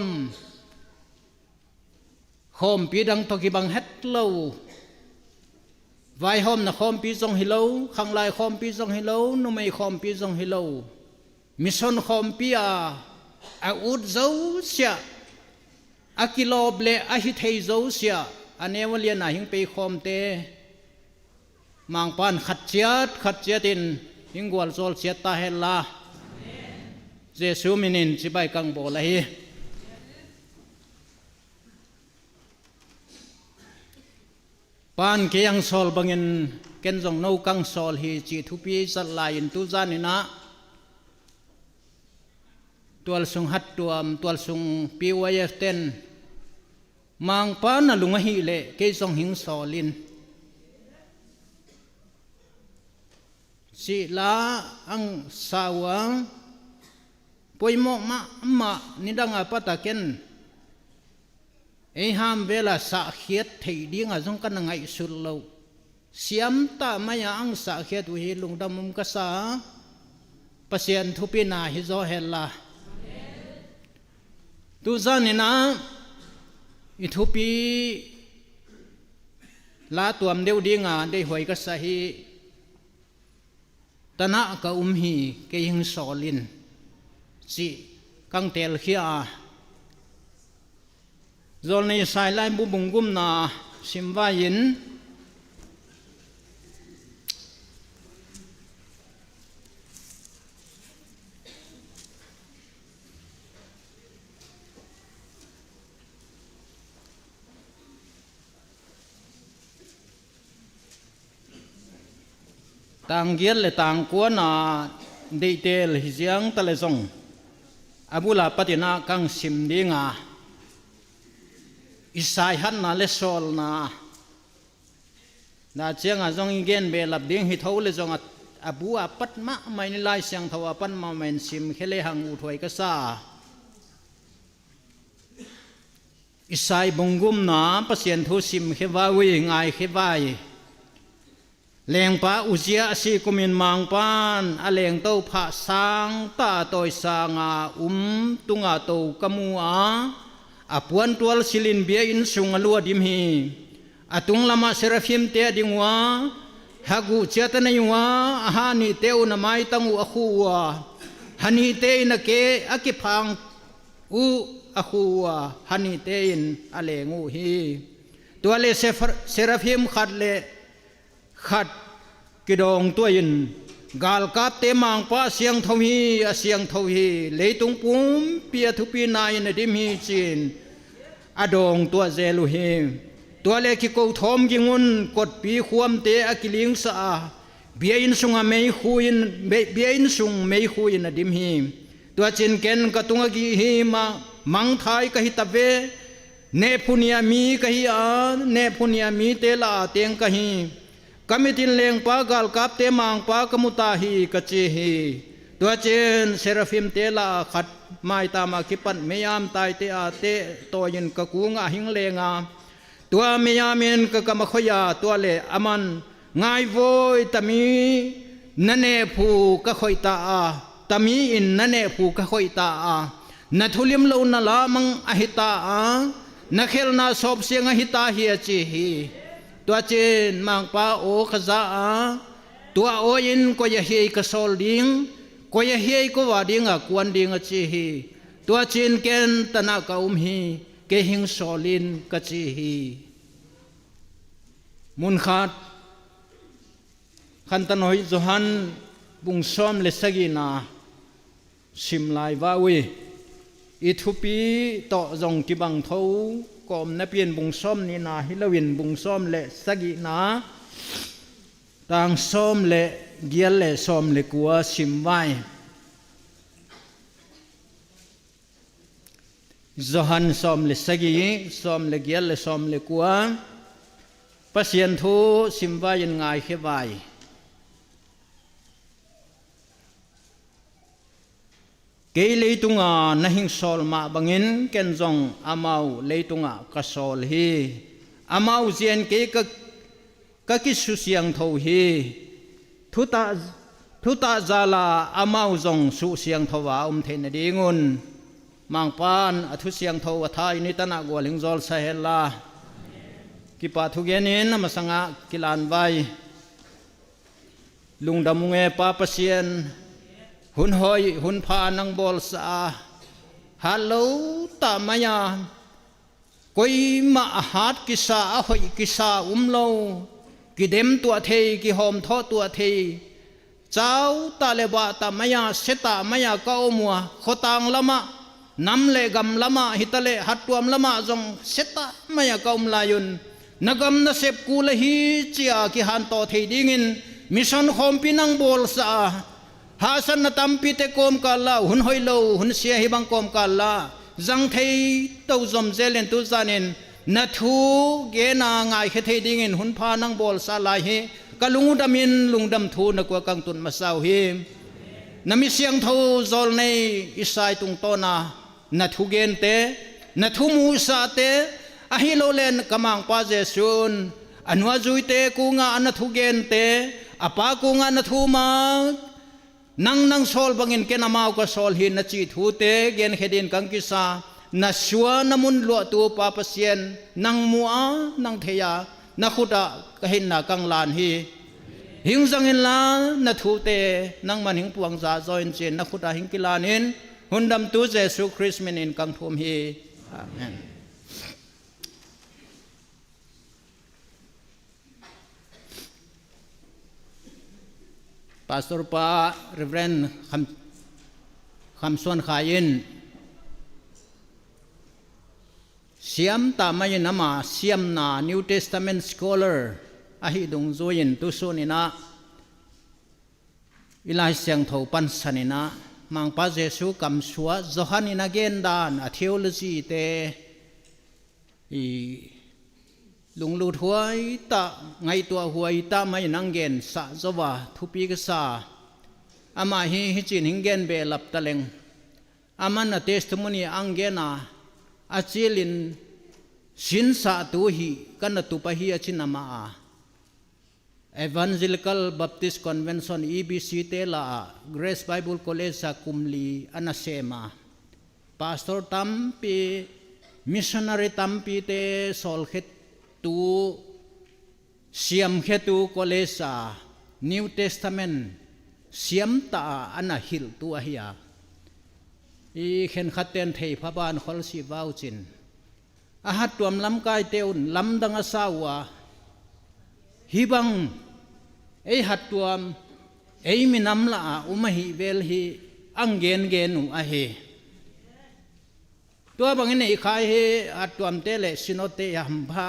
มปีดังตกิบังเฮ็ดเล่าไว้หอมนะคอมปีจงฮิโลข้างลายคอมปีจงฮิโลนุ่มไม่คอมปีจงฮิโลมิชอนคอมปีอาอุดเจ้าเสียอากิโลเบลอาฮิเทเจ้าเสียอันนี้วันเรียนไหนหิงไปคอมเตมังปานขัดเจียตินหิงกวลโซลเสียตาเฮลลาเจสูมินินจิบายกังโบเลยปานเกียงซอลบังเงินเกณฑ์จงนูกังซอลฮีจีทุปีสัลลายินตุจานินะตัวสุงหัดตัวสุงปีวายเตนมังปานลุงฮิเลเกยจงหิงซอลินสิลาอังสาวงปวยโมมานิดังอาปตะเกนห้ามเวลาสาเหตุที่ดิ้งจงกันไงสุดเราเสียมตาไม่ยังสาเหตุวิลุงดำมุมกษาเปเซียนทุปีนาฮิโซเฮลลาตุจานินะอิทุปีลาตัวมเดียวดิ้งได้หวยกษาฮีตนะกะฮีเกยิงสอลินสิกังเตลขีอาจนในสายไล่บุบุงกุมนาสิมวายินต่างเกียรเลยต่างกวนนาดีเทลฮิเซียงตะเลซงอาบุลาปฏินากังสิมดีงาอิสายฮันนาเลโซลนาเจียงจงอิงเกนเบลับดิ้งฮิทาวเลจงอาบัวปัดมะไม่นิลายเสียงทว่าปันมาเมนซิมเคเลหังอุทวยกษาอิสายบงกุมนาปเสียนทุสิมเขวาวิงายเขวายแรงป้าอุเจียสีกุมินมังปานอแรงเต้าผาสังตาตอยสางตุงเต้ากมัวอาปวนตัวสิลินเบียอินสุงลัวดิมฮีอาตุงลามาเซราฟิมเตดิงวา hagu chata na yunga ahani teu na mai tangu akhuwa hani te na ke akipang u akhuwa hani te in alengu hi tuale seraphim khat kidong tuin gal kap te mang pa siang thau hi leitung pum pia thu pi nai na dim hi chin adong tua zelu hi tuale ki ko thom gi ngun kot pi khuam te akiling sa biain sunga mei khuin biain sung mei khuin na dim hi tua chin ken ka tunga gi hi ma mang thai ka hi tave ne phunia mi ka hi a ne phunia mi te la teng ka hi kamitin leng pa gal kap te mang pa kamuta hi ka chi hi tua chen seraphim te la khat mai ta ma kipan meyam tai te a te toyin ka kunga hing lenga tua meyamin ka kamakhoya tua le aman ngai voi tami nane phu ka khoita a tami in nane phu ka khoita a na thulim lo na la mang ahita a na khel na sop siang ahita hi a chi hi tua chen mang pa o khaza a tua o in ko ya hi ka sol ding ko ya hi ko wa ding a kwan ding a chi hi tua chen ken tana ka hi ke hing solin ka chi hi mun khat khan tan hoi johan bung som le sagina sim lai wa wi ithupi to jong ki bang thau kom na pian bung som ni na hilawin bung som le sagi na tang som le gial le som le kwa sim vai johan som le sagi som le gial le som le kwa pasien thu sim vai in ngai khe vai ke leitunga na hing sol ma bangin ken jong amau leitunga ka sol hi amau zian ke ka ki su siang tho hi thuta zala amau jong su siang tho wa the na dingun mang pan athu siang tho wa thai ni tana goling jol sa hela ki pa thu genin namasanga kilan vai lungdamunge pa pasien hun hoi hun pha nang bol sa hello ta maya koi ma hat kisa hoi kisa lo ki dem tua thei ki hom tho tua thei chau ta le ba ta maya seta maya ka omwa khotang lama nam le gam lama hitale hatuam lama jong seta maya ka layun nagam na sep kula hi chia ki han to thei dingin mission khom pinang bol sa hasan na tampi te kom kala hun hoilo hun sia hi bang kom kala jang thei to zom zelen tu zanin na thu ge na ngai khe thei ding in hun pha nang bol sa lai hi kalung damin lungdam thu na kwa kang tun masau hi nami siang tho zol nei isai tung to na thu gen te na thu mu sa te a hi lo len kamang pa jesun anwa zui te ku nga na thu gen te apa ku nga na thu ma nang sol bangin ken amau ka sol hin na chi thu te gen hedin kang kisa na shua namun lo tu pa pasien nang mua nang theya na khuda ka hin na kang lan hi hing zangin la na thu te nang man hing puang za join chen na khuda hing kilanin hundam tu jesu christ menin kang thum hi amen Pastor pa Reverend Khamsuan Khayin siam ta mai nama siam na New Testament scholar ahi dong zoin tu sunina ilai siang tho pan sanina mang pa Jesu kam suwa Johanina gendan a theology te I lung lu thuai ta ngai tua huai ta mai nang gen sa zowa thupi ka sa ama hi chin hing gen be lap taleng aman na testimony angena achilin sin sa tu hi kana tu pa hi achinama a Evangelical Baptist Convention EBC te la Grace Bible College sa Kumli anasema Pastor Tampi missionary Tampi te solkhet tu siam khetu kolesa New Testament siam ta ana hil tu ahia I khen khaten thei phaban khol si wau chin a hat tuam lam kai teun lam dang asawa hibang ei hat tuam ei minam la umahi vel hi anggen genu a he tua bang nei khai he at tuam te le sinote yam pha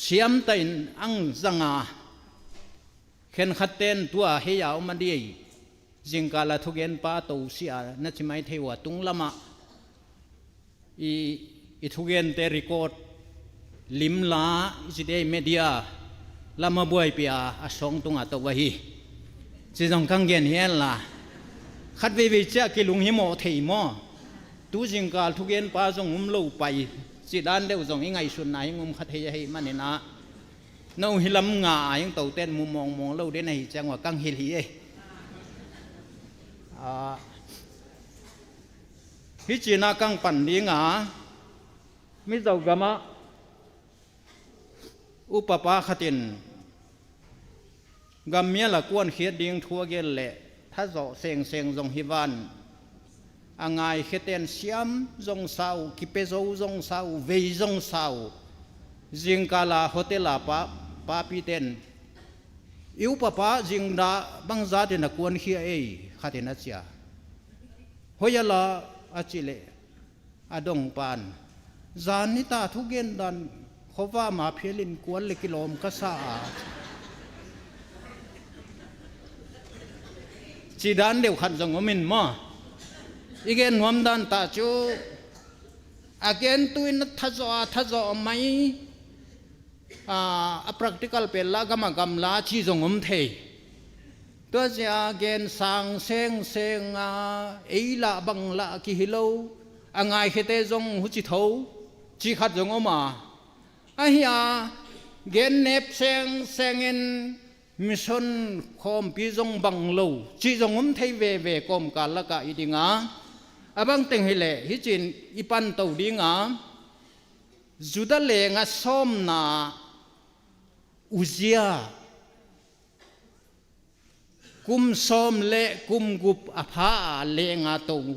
siam tain ang zanga khen khaten tua he yaw ma di jingkala thugen pa to sia na chimai thewa tung lama I thugen te record lim la ide media lama boy pia asong tunga to wa hi chi jong kang gen hian la khat ve cha ki lung hi mo thei mo tu jingkal thugen pa jong lo pai chi dan deu jong ingai sun nai ngum khat hei hei manena no hilam nga yang to ten mu mong mong lo de nei chang wa kang hil hi e hi china kang pan dinga mi zau gama upapa khatin gamya la kwan khiat ding thua gel le tha zo seng seng jong hiwan angai kheten siam jong sau kipe zo jong sau vei jong sau jingkala hotela pa pi ten iu papa jingda bangza de na kwan khia ei khatin achia hoyala achile adong pan zanita thugen dan khowa ma phelin kwal le kilom ka sa chi dan deu khan jong min ma igen nuam dan ta chu again tuin thazo mai a practical pe la gama gam la chi jong thei to ja gen sang seng ei la bang la ki hilo angai khete jong hu chi tho chi khat jong ma a hiya gen nep seng en mission khom pi jong bang lo chi jong thei ve kom ka la ka idinga abang teng hile hi chin ipan to dinga juda le nga som na uzia kum som le kum gup apha le nga to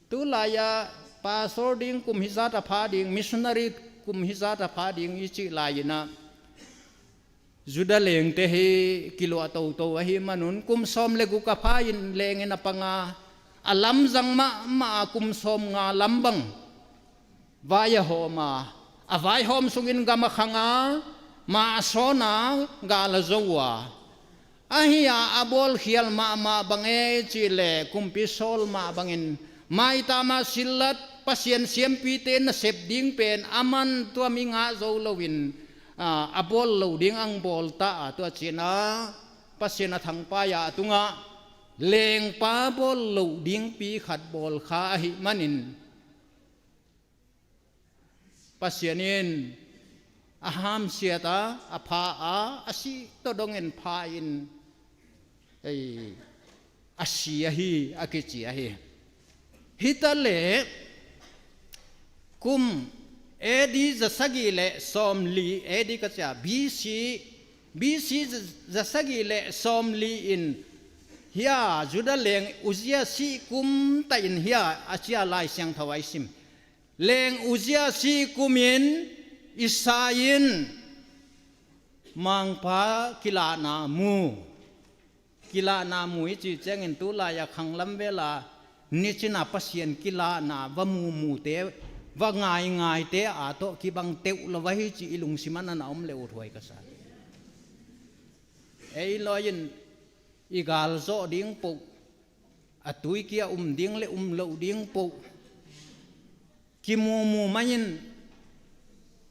tu la ya pastor ding kum hizat apha ding missionary kum hizat apha ding ichi la yina juda leng te he kilo to hi manun kum som le gu ka pha in leng na panga alam jang ma kum som nga lambang vaya homa avai hom sungin gama khanga ma sona gala zowa ahia abol khial ma bange chile kumpi sol ma bangin mai tama silat pasien siempi te na sep ding pen aman to minga zo lowin abol lo ding ang bol ta to china pasien thang pa ya tunga leng pa bol lo ding pi khat bol kha hi manin pasienin aham siata apha asi to dongen pha in ei asia hi akichi hi hitale kum edi zasagi le somli edi kacha bc zasagi le somli in hia juda leng uzia si kum ta in hia achia lai siang thawai sim leng uzia si kumin isayin mangpa kila na mu ichi chengin tu la ya khanglam vela nichina pasien kila na vamu te wa ngai te a to ki bang teu la wa hi chi ilung simana na om le urhoi ka sa ei loyin igal zo ding pu atui kia ding le lo ding pu ki mu mayin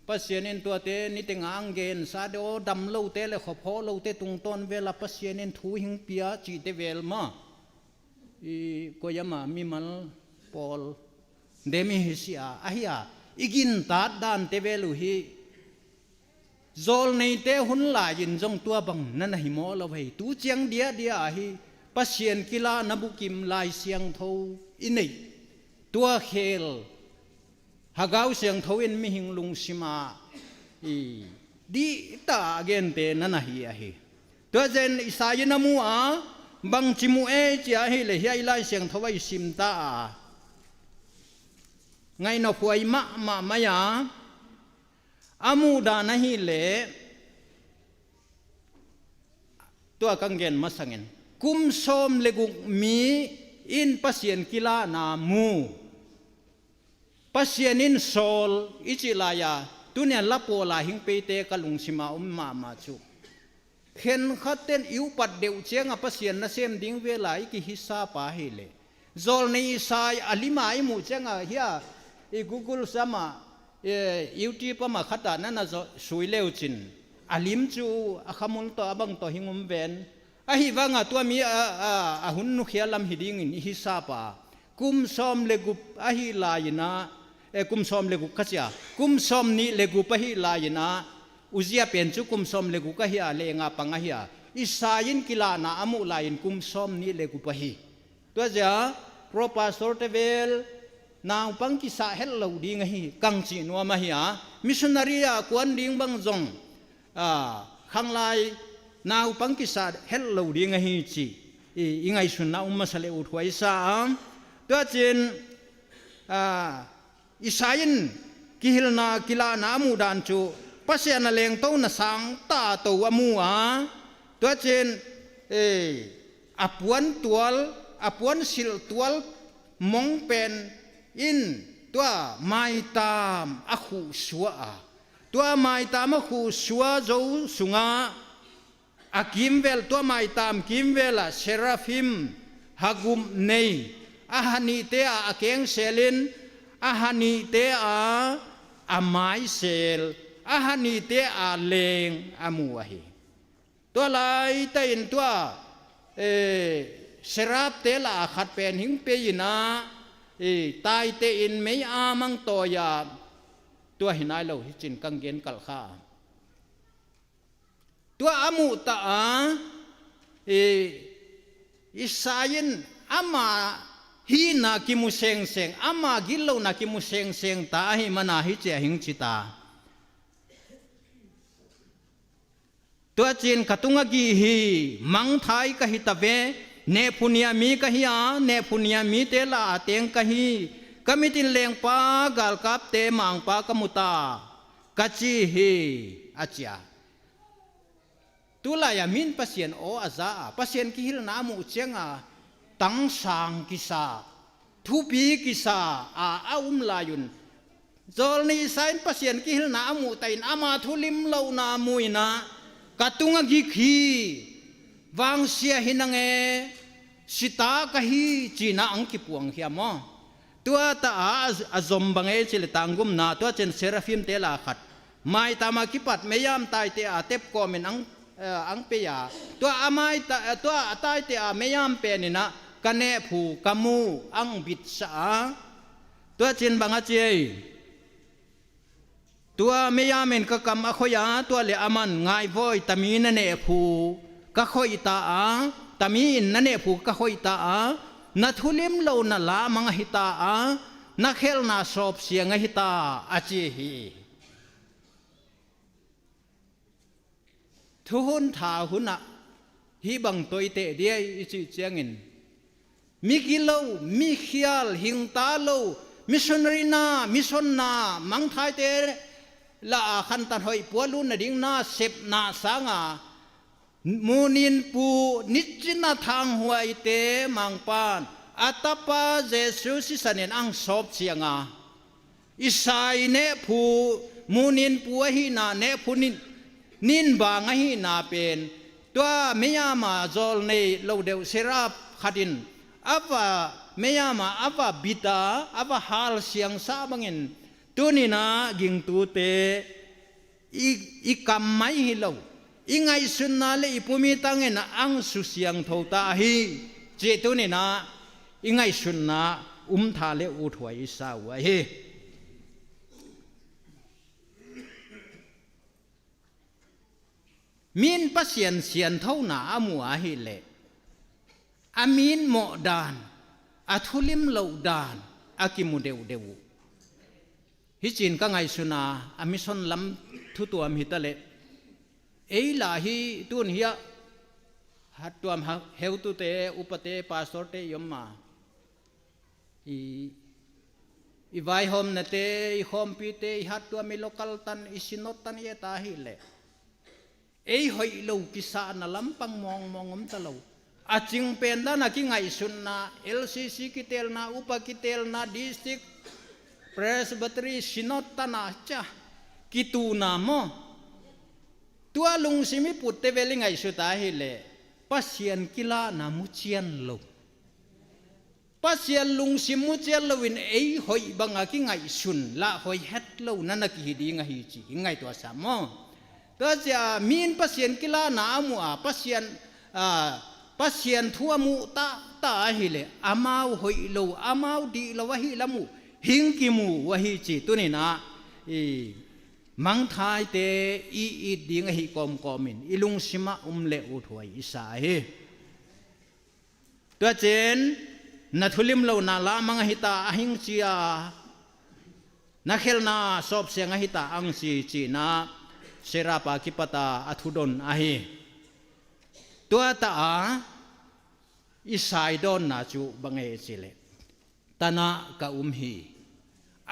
pasienin tua te ni te ngang gen sa do dam lo te le khopho lo te tung ton vela pasienin thu hing pia chi te vel ma I koyama mi mal pol demi hisia ahia igin ta dan te velu hi zol nei te hun la yin jong tua bang nan hi mo lo hei tu chiang dia hi pasien kila nabukim lai siang tho inei tua khel hagau siang tho in mi hing lung sima di ta gente nana hi a hi to zen isai na mu a bang chimu e chia hi le hi lai siang thawai sim ta ngai no phuai ma maya amu da na hi le to kang gen masangen kum som leguk mi in pasien kila na mu pasien in sol ichilaya tunia lapo la hing peite kalung sima ma chu khen khaten iu pat deu chenga pasien na sem ding vela ki hisa pa hele zol nei sai alima ai mu chenga hia google sama youtube ma khata na na sui leu chin alim chu akhamul to abang to hingum ven a hi wanga to mi a hun nu khialam hiding in hisa pa kum som le gup a hi la ina kum som le gup khacha kum som ni le gup a hi la ina uzia pen chu kum som le gu ka hi a le nga panga hi a isayin kila na amu lain kum som ni le gu pa hi to ja pro pastor tevel na pang ki sa hello ding hi kang chi no ma hi a missionary a kwan ding bang jong khang lai na pang ki sa hello ding hi chi ingai sun na sale u thwai sa to chin isayin kihil na kila na amu dan chu pasien leng to na sang ta to amua to chen apuan sil tual mong pen in tua mai tam akhu suwa tua mai tam akhu suwa zo sunga akim vel tua mai tam kim vela seraphim hagum nei ahani te a akeng selin ahani te a amai sel ahani te a leng amuahi to lai ta in tua serap te la khat pen hing pe ina tai te in mei amang to ya tua hinai lo hi chin kang gen kal kha tua amu ta a isayin ama hi na kimu seng seng ama gillo na kimu seng seng ta hi mana hi che hing chita tua chin katunga gi hi mang thai ka hi ta ve ne punia mi ka hi a ne punia mi te la teng ka hi kamitin leng pa gal kap te mang pa kamuta kachi hi achia tula ya min pasien o aza pasien ki hil na mu chenga tang sang kisa thupi kisa a layun zol ni sain pasien ki hil na mu tain ama thulim lo na muina katunga gi khi wang sia hinange sita ka hi china ang ki puang hiamo tua ta azom bange chile tangum na tua chen seraphim te la khat mai tama ki pat meyam tai te a tep komen ang pe ya tua amai ta tua tai te a meyam pe ni na kane phu kamu ang bit sa tua chen banga che tua meyamen ka kam akhoya tua le aman ngai voi tamina ne phu ka khoi ta tamin na ne phu ka khoi ta na thulim lo na la mga hita na khel na sop sianga hita achi hi thuhun tha huna hi bang toi te dia ichi chiangin mi kilo mi khial hing ta lo missionary na mission na mang thai te la khan tan hoi pualu na ding na sep na sanga munin pu nichina thang huai te mangpan atapa jesu si sanen ang sop chianga isai ne phu munin pu hi na ne phunin nin ba nga hi na pen tua meyama zol nei lo deu serap khadin ava meyama ava bita ava hal siang sa bangin tunina ging tu te i kam mai hi lo ingai sunna le ipumi tangen ang susiang thota hi je tunina ingai sunna tha le u thwai sa wa hi min pasien sian thau na amua hi le amin mo dan athulim lo dan akimu deu hi chin ka ngai suna amison lam thu tuam hi ta le ei la hi tun hiya hat tuam heu tu te upate pastor te yom ma i vai hom na te i hom pi te i hat tuam mi local tan i sinot tan ye ta hi le ei hoi lo kisa na lampang mong ta lo a ching pen da na ki ngai sun na LCC ki tel na upa ki tel na district presbytery sinot ta na cha ki tu na mo tua lung simi put te veli ngai su ta hi le pasien kila na mu chian lo pasien lung sim mu chian lo in ei hoi banga ki ngai sun la hoi het lo na na ki di nga hi chi ngai to sa mo to ja min pasien kila na amu a pasien thua mu ta hi le amau hoi lo amau di lo wa hi lamu hing ki mu wa hi chi tu ni na mang thai te i ding hi komin ilung sima le u thoi isa hi to chen na thulim lo na la mang hita ahing chia na khel na sop se nga hita ang si chi na serapa kipata athudon ahi to ta a isai don na chu bange chile tana ka hi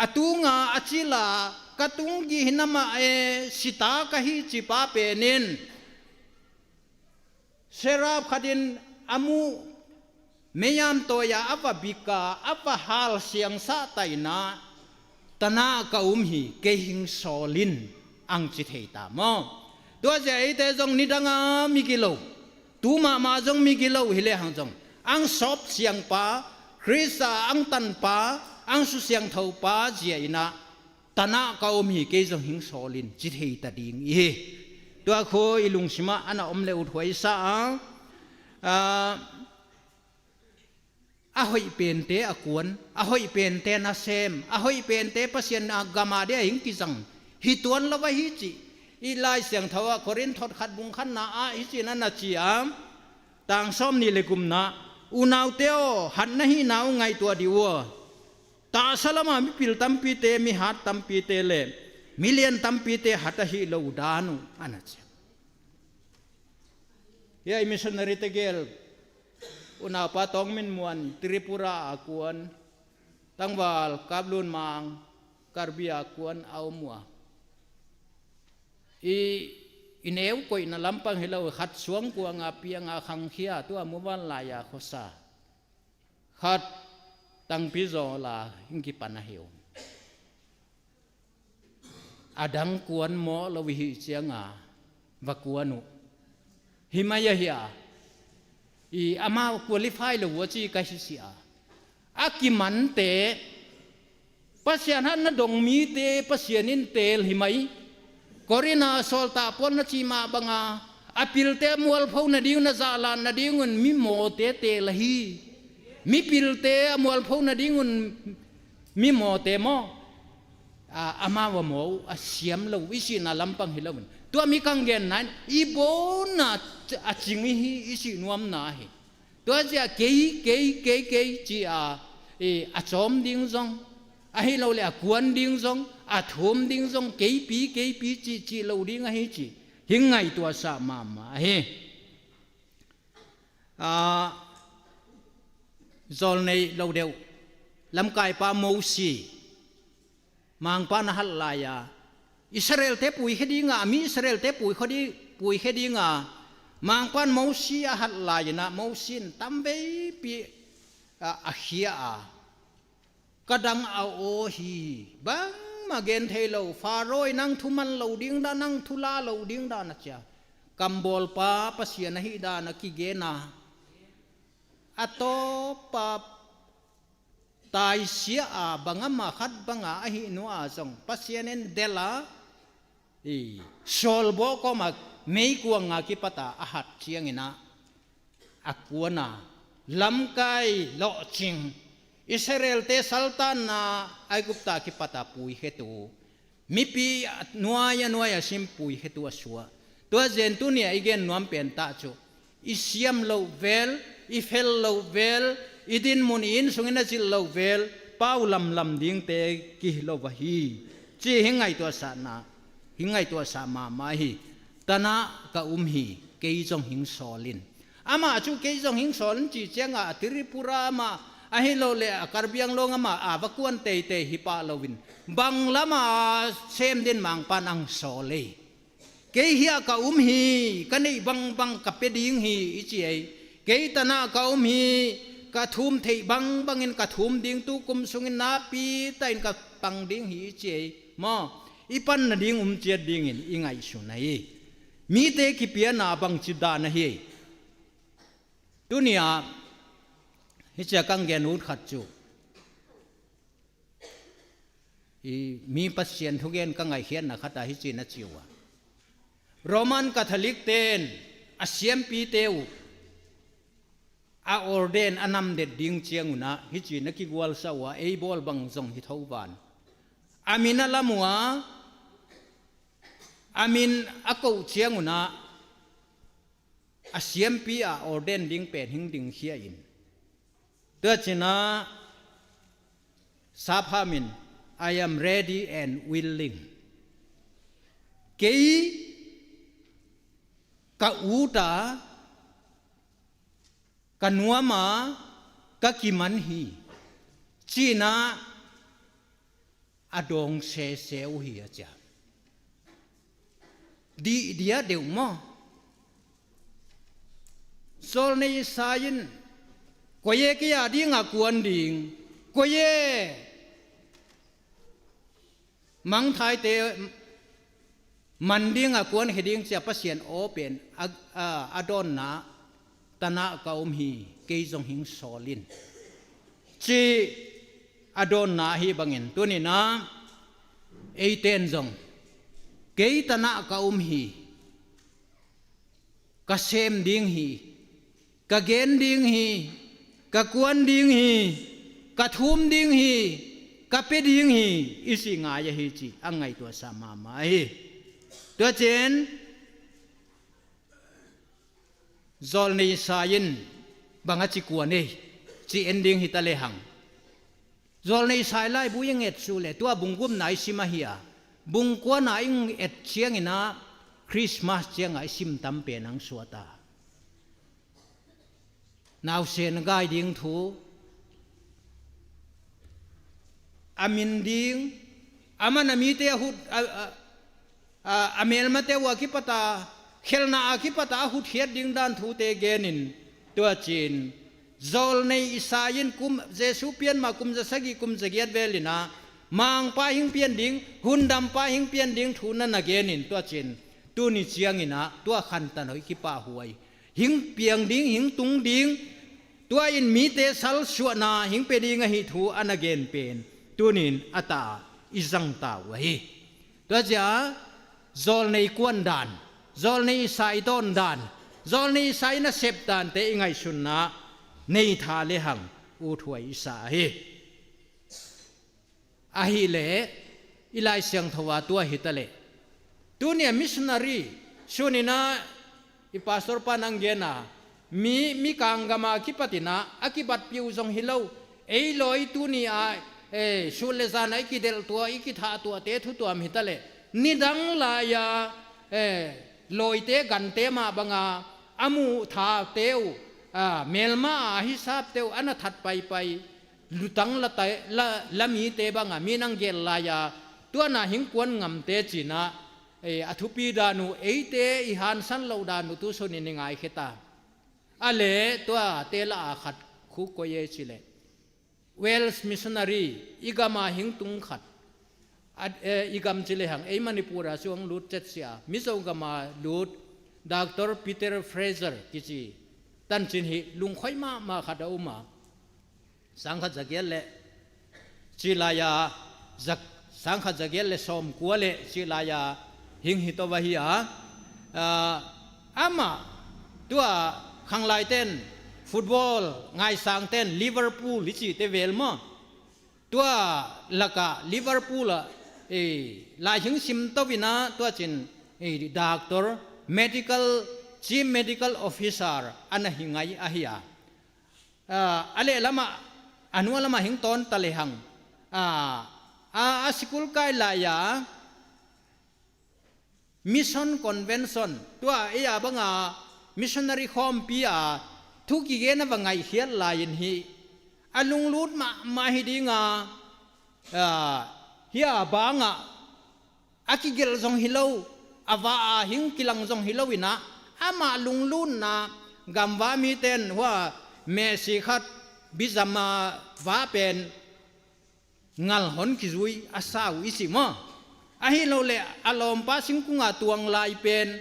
atunga achila katungi hinama sita kahi chipa penin serap khadin amu meyam toya apa bika apa hal siang sa taina tana ka hi kehing solin ang chitheta mo to jai te jong nidanga mikilo tu ma jong mikilo hile hang jong ang sop siang pa krisa ang tan pa ang su siang thau pa jia ina tana ka hi ke jong hing solin chitheta ding i to kho ilung sima ana omle uthoi sa ahoi pen te akun ahoi pen te na sem ahoi pen te pasien na gama de hing ki jang hi tuan lawa hi chi i lai siang thawa korin thot khat bung khan na a hi chi na chi am tang som ni le kum na unaw teo han na hi naw ngai tua diwa ta salama mi pil tampi te mi hat tampi te le million tampi te hata hi lo danu anach ya missionary te gel una pa tong min muan Tripura akuan tangwal kablun mang karbia akuan aumwa ineu koi na lampang hilo khat suang ku nga pia nga khang khia tu amuwan la ya khosa khat tang pizo la hingi panaheu adang kuan mo lawi chianga vakuanu himaya hia i ama qualify lo wachi ka hisia akimante pasian han na dong mi te pasianin tel himai korina solta pon na chi ma banga apil te mual phau na diu na zala na diungun mi mo te lahi mi pil te mual phau na diungun mi mo te mo ama wa mo asiam lo isi na lampang hilawin tu mi kang gen nan ibo na achingi hi isi nuam na hi tu ja ke chi a chom ding zong a hi lo le a kuan ding zong a thum ding zong ke pi chi lo ding a hi chi hingai tu sa ma he zol nei lo deu lam kai pa mo si mang pa na hal la ya Israel te pui hedinga mi Israel te pui hedinga mang pan mo si a hal la ya na mo sin tambe pi a hia kadang a o hi bang magen thelo faroi nang thuman lo ding da nang thula lo ding da na cha kambol pa pasian hi da na ki ge na ato pa tai sia a bangama khat banga a hi no a song pasianen dela solbo ko ma mei kuanga ki pata a hat chiangina akuana lamkai lo ching Israel te sultan na Aigupta ki pata pui hetu mipi nuaya sim pui hetu aswa to zentunia igen nuam pen ta chu isiam lo vel ifel lo vel idin mun in sungina chil lo vel paulam lam ding te ki lo wa hi chi hingai to sa na หิงไงตัวสามามาฮีตนะกะฮีเกยจงหิงสอลินอามาจูเกยจงหิงสอลินจีเจงะติริปุรามาอาฮิโลเลคาร์บียงลงมาอาวักวนเตเตฮิปาโลวินบังลามาเซมดินมังปันอังสอเลเกยฮิกะฮีกันนี่บังกับเปดิงฮีอิจิเอเกยตนะกะฮีกะทุมเทบังอินกะทุมดิงตุกุมสุงินนาปีตาอินกะปังดิงฮีอิจิเอมออีปันนดิงเจียดิงอินอิงไงสุนัยมีเตกิเปียนาบังจิดานะฮีตุนียฮิจกังเกนูดขัดจูมีปัสเซียนทุกเย็นกังไงเขียนนะขัดฮิจินัจิวะโรมันคาทอลิกเตนอาเซียมปีเตวอาออร์เดนอันนำเด็ดดิ้งเชียงอุนะฮิจินักิกวลสาวะเอบอลบังจงฮิทาวานอามินาลามัวอามินอากเชียงอุนะอาเซียมปีอาออร์เดนดิ้งเป็ดหิงดิ้งเขียอินเตือนจินะซาพามิน I am ready and willing เกยกะอูตากะนัวมากะกิมันฮีจีนะอดงเซเซวฮีอาจารย์ดีเดียเดียวมั้งโซลในสายินก็เยกี้อาดิ้งกวนดิ้งก็เยมังไทยเตมันดิ้งกวนเฮดิ้งจะพัศยันโอเป็นอดอนนะตนะกาฮีเกยจงหิงสอลินจีอดอนนะฮีบังเงินตัวนี้นะเอเตนจงเกยตนะกาฮีกะเซมดิ้งฮีกะเกนดิ้งฮีกะกวนดิ้งฮีกะทุมดิ้งฮีกะเป็ดดิ้งฮีอิสิงายฮีจีอังไงตัวสามามาฮีตัวเจนจอลในสายินบังอาจิกวนเอจีเอนดิ้งฮิตาเลหังจอลในสายไล่บุยังเอ็ดสูเลตัวบุงกุมไหนสิมาเฮียบุงกวนไหนเอ็ดเชียงอินะคริสต์มาสเชียงไอซิมตัมเปนังสวตานาวเซนกายดิ้งทูอามินดิ้งอามันอามีเตหุดอาเมลมาเตวาคิปตาเขลนาอาคิปตาหุดเฮียดิ้งดันทูเตเกนินตัวจีนจอลในอิสายินกุมเจสุเปียนมากุมจะสกิกุมจะเกียดเวลินามังป้าหิงเปียนดิ้งหุ่นดำป้าหิงเปียนดิ้งทูนันนาเกนินตัวจีนตัวนิเชียงอินะตัวขันตันหอยคิป้าหวยหิงเปียงดิ้งหิงตุงดิ้งตัวอินมีเตสัลสวนาหิงเปดิ้งหิทูอันเกนเป็นตัวนินอัตาอิจังตาวะฮีตัวจ้าจอลในกวนดานจอลในสายต้นดานจอลในสายนัเสพดานเตอิงไงสุนนะในทาเลหังอุทวยสาฮีอาฮิเลอิไลเสียงทว่าตัวฮิตเลตัวเนี่ยมิชนารีชุนินะอิปาสอร์ปานังเกนามีกังกามาคิปตินะอากิบัตปิวจงฮิโลเอลอยตัวนี้ชุเลซานไอกิเดลตัวไอกิธาตัวเตทุตัวมิตเลนิดังลายาลอยเตกันเตมาบังอามูธาเตวเมลมาฮิซาบเตวอันถัดไปลุตังละมีเตบังมีนังเกลลายาตัวน่ะหิงกวนงำเตจินะอธุปีดานุเอเตอิฮันสันเลาดานุตุสนินงายเขตาอะเลตัวเตละอาขัดคุกเยจิเลเวลส์มิชนารีอิกามาหิงตุงขัดอิกามจิเลหังมันนิปูราช่วงลุดเจ็ดเสียมิโซกามาลุดดร.ปีเตอร์เฟรเซอร์กิจิตันจินฮิลุงค่อยมาขัดเอามาสังขจักเยลเลจิลายาสังขจักเยลเลสมกัวเลจิลายาหิงฮิตวะฮีอามาตัวขังไลเต้นฟุตบอลไงสังเต้นลิเวอร์พูลลิจิเตเวลมาตัวละกะลิเวอร์พูลลายหิงซิมตวินะตัวจินด็อกเตอร์chief medical officer อันหิงไงอาฮิยาอะไรละมาอันว่าละมาหิงตอนตะเลหังสกุลกายลายา mission convention tua aya banga missionary khom pia thu ki ge na bangai hiat lain hi alung lut ma hi dinga hia banga akigel jong hilo awa hing kilang jong hilowina ama lung lun na gamwa mi ten wa me si khat bizama wa pen ngal hon ki zui asau isimo ahi lo le alom pa singkunga tuang lai pen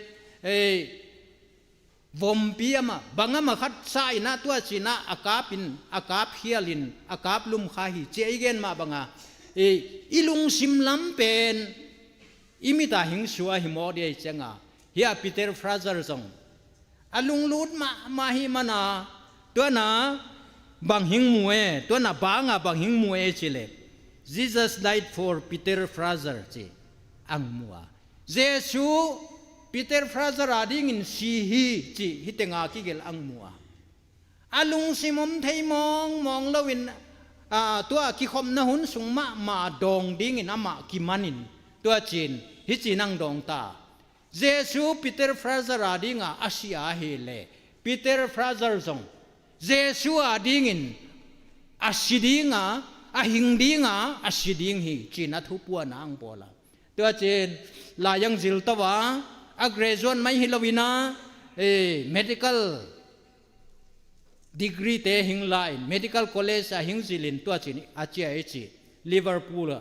vom piama bangama khat sai na tua china akap hialin akap lum kha hi che igen ma banga ilung simlam pen imita hing suwa hi mo de chenga hia Peter Fraser song alung lut ma hi mana to na bang hing mue to na banga bang hing mue chile Jesus died for Peter Fraser chi ang mua Jesu Peter Fraser ading in si hi chi hitenga ki gel ang mua alung simom thei mong lawin tua ki khom na hun sung ma dong ding in ama ki manin tua chin hi chinang dong ta Jesu Peter Fraser adinga asia hele Peter Fraser song Jesu ading in asidinga ahingdinga asiding hi china thupua nang bola tua chin la yang zil tawa a graduate mai hilowina medical degree te hing lai medical college a hing zilin tua chin achia echi Liverpool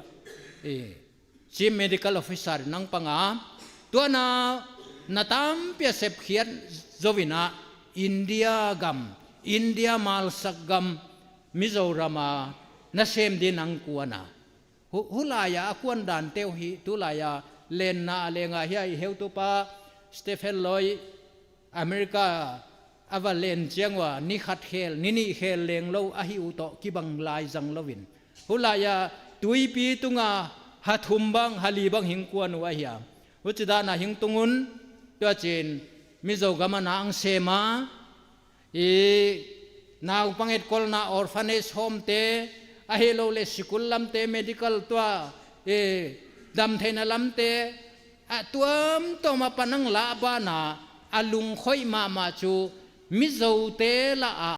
chief medical officer nang panga tua na natam pia sep khian zovina India mal sagam Mizorama na sem din ang kuana hulaya akuan dan teu hi tulaya len na lenga hi heu tu pa Stephen Loy America avalen chiangwa ni khat khel ni khel leng lo a hi u to ki bang lai jang lovin hulaya tuipi tunga hathum bang hali bang hing kuan wa hiya uchida na hing tungun tua chin mizo gamana ang sema na panget kol na orphanage home te a helo le sikul lam te medical tua dam theina lam te a tuam to ma panang la ba na alung khoi ma chu mizo te la a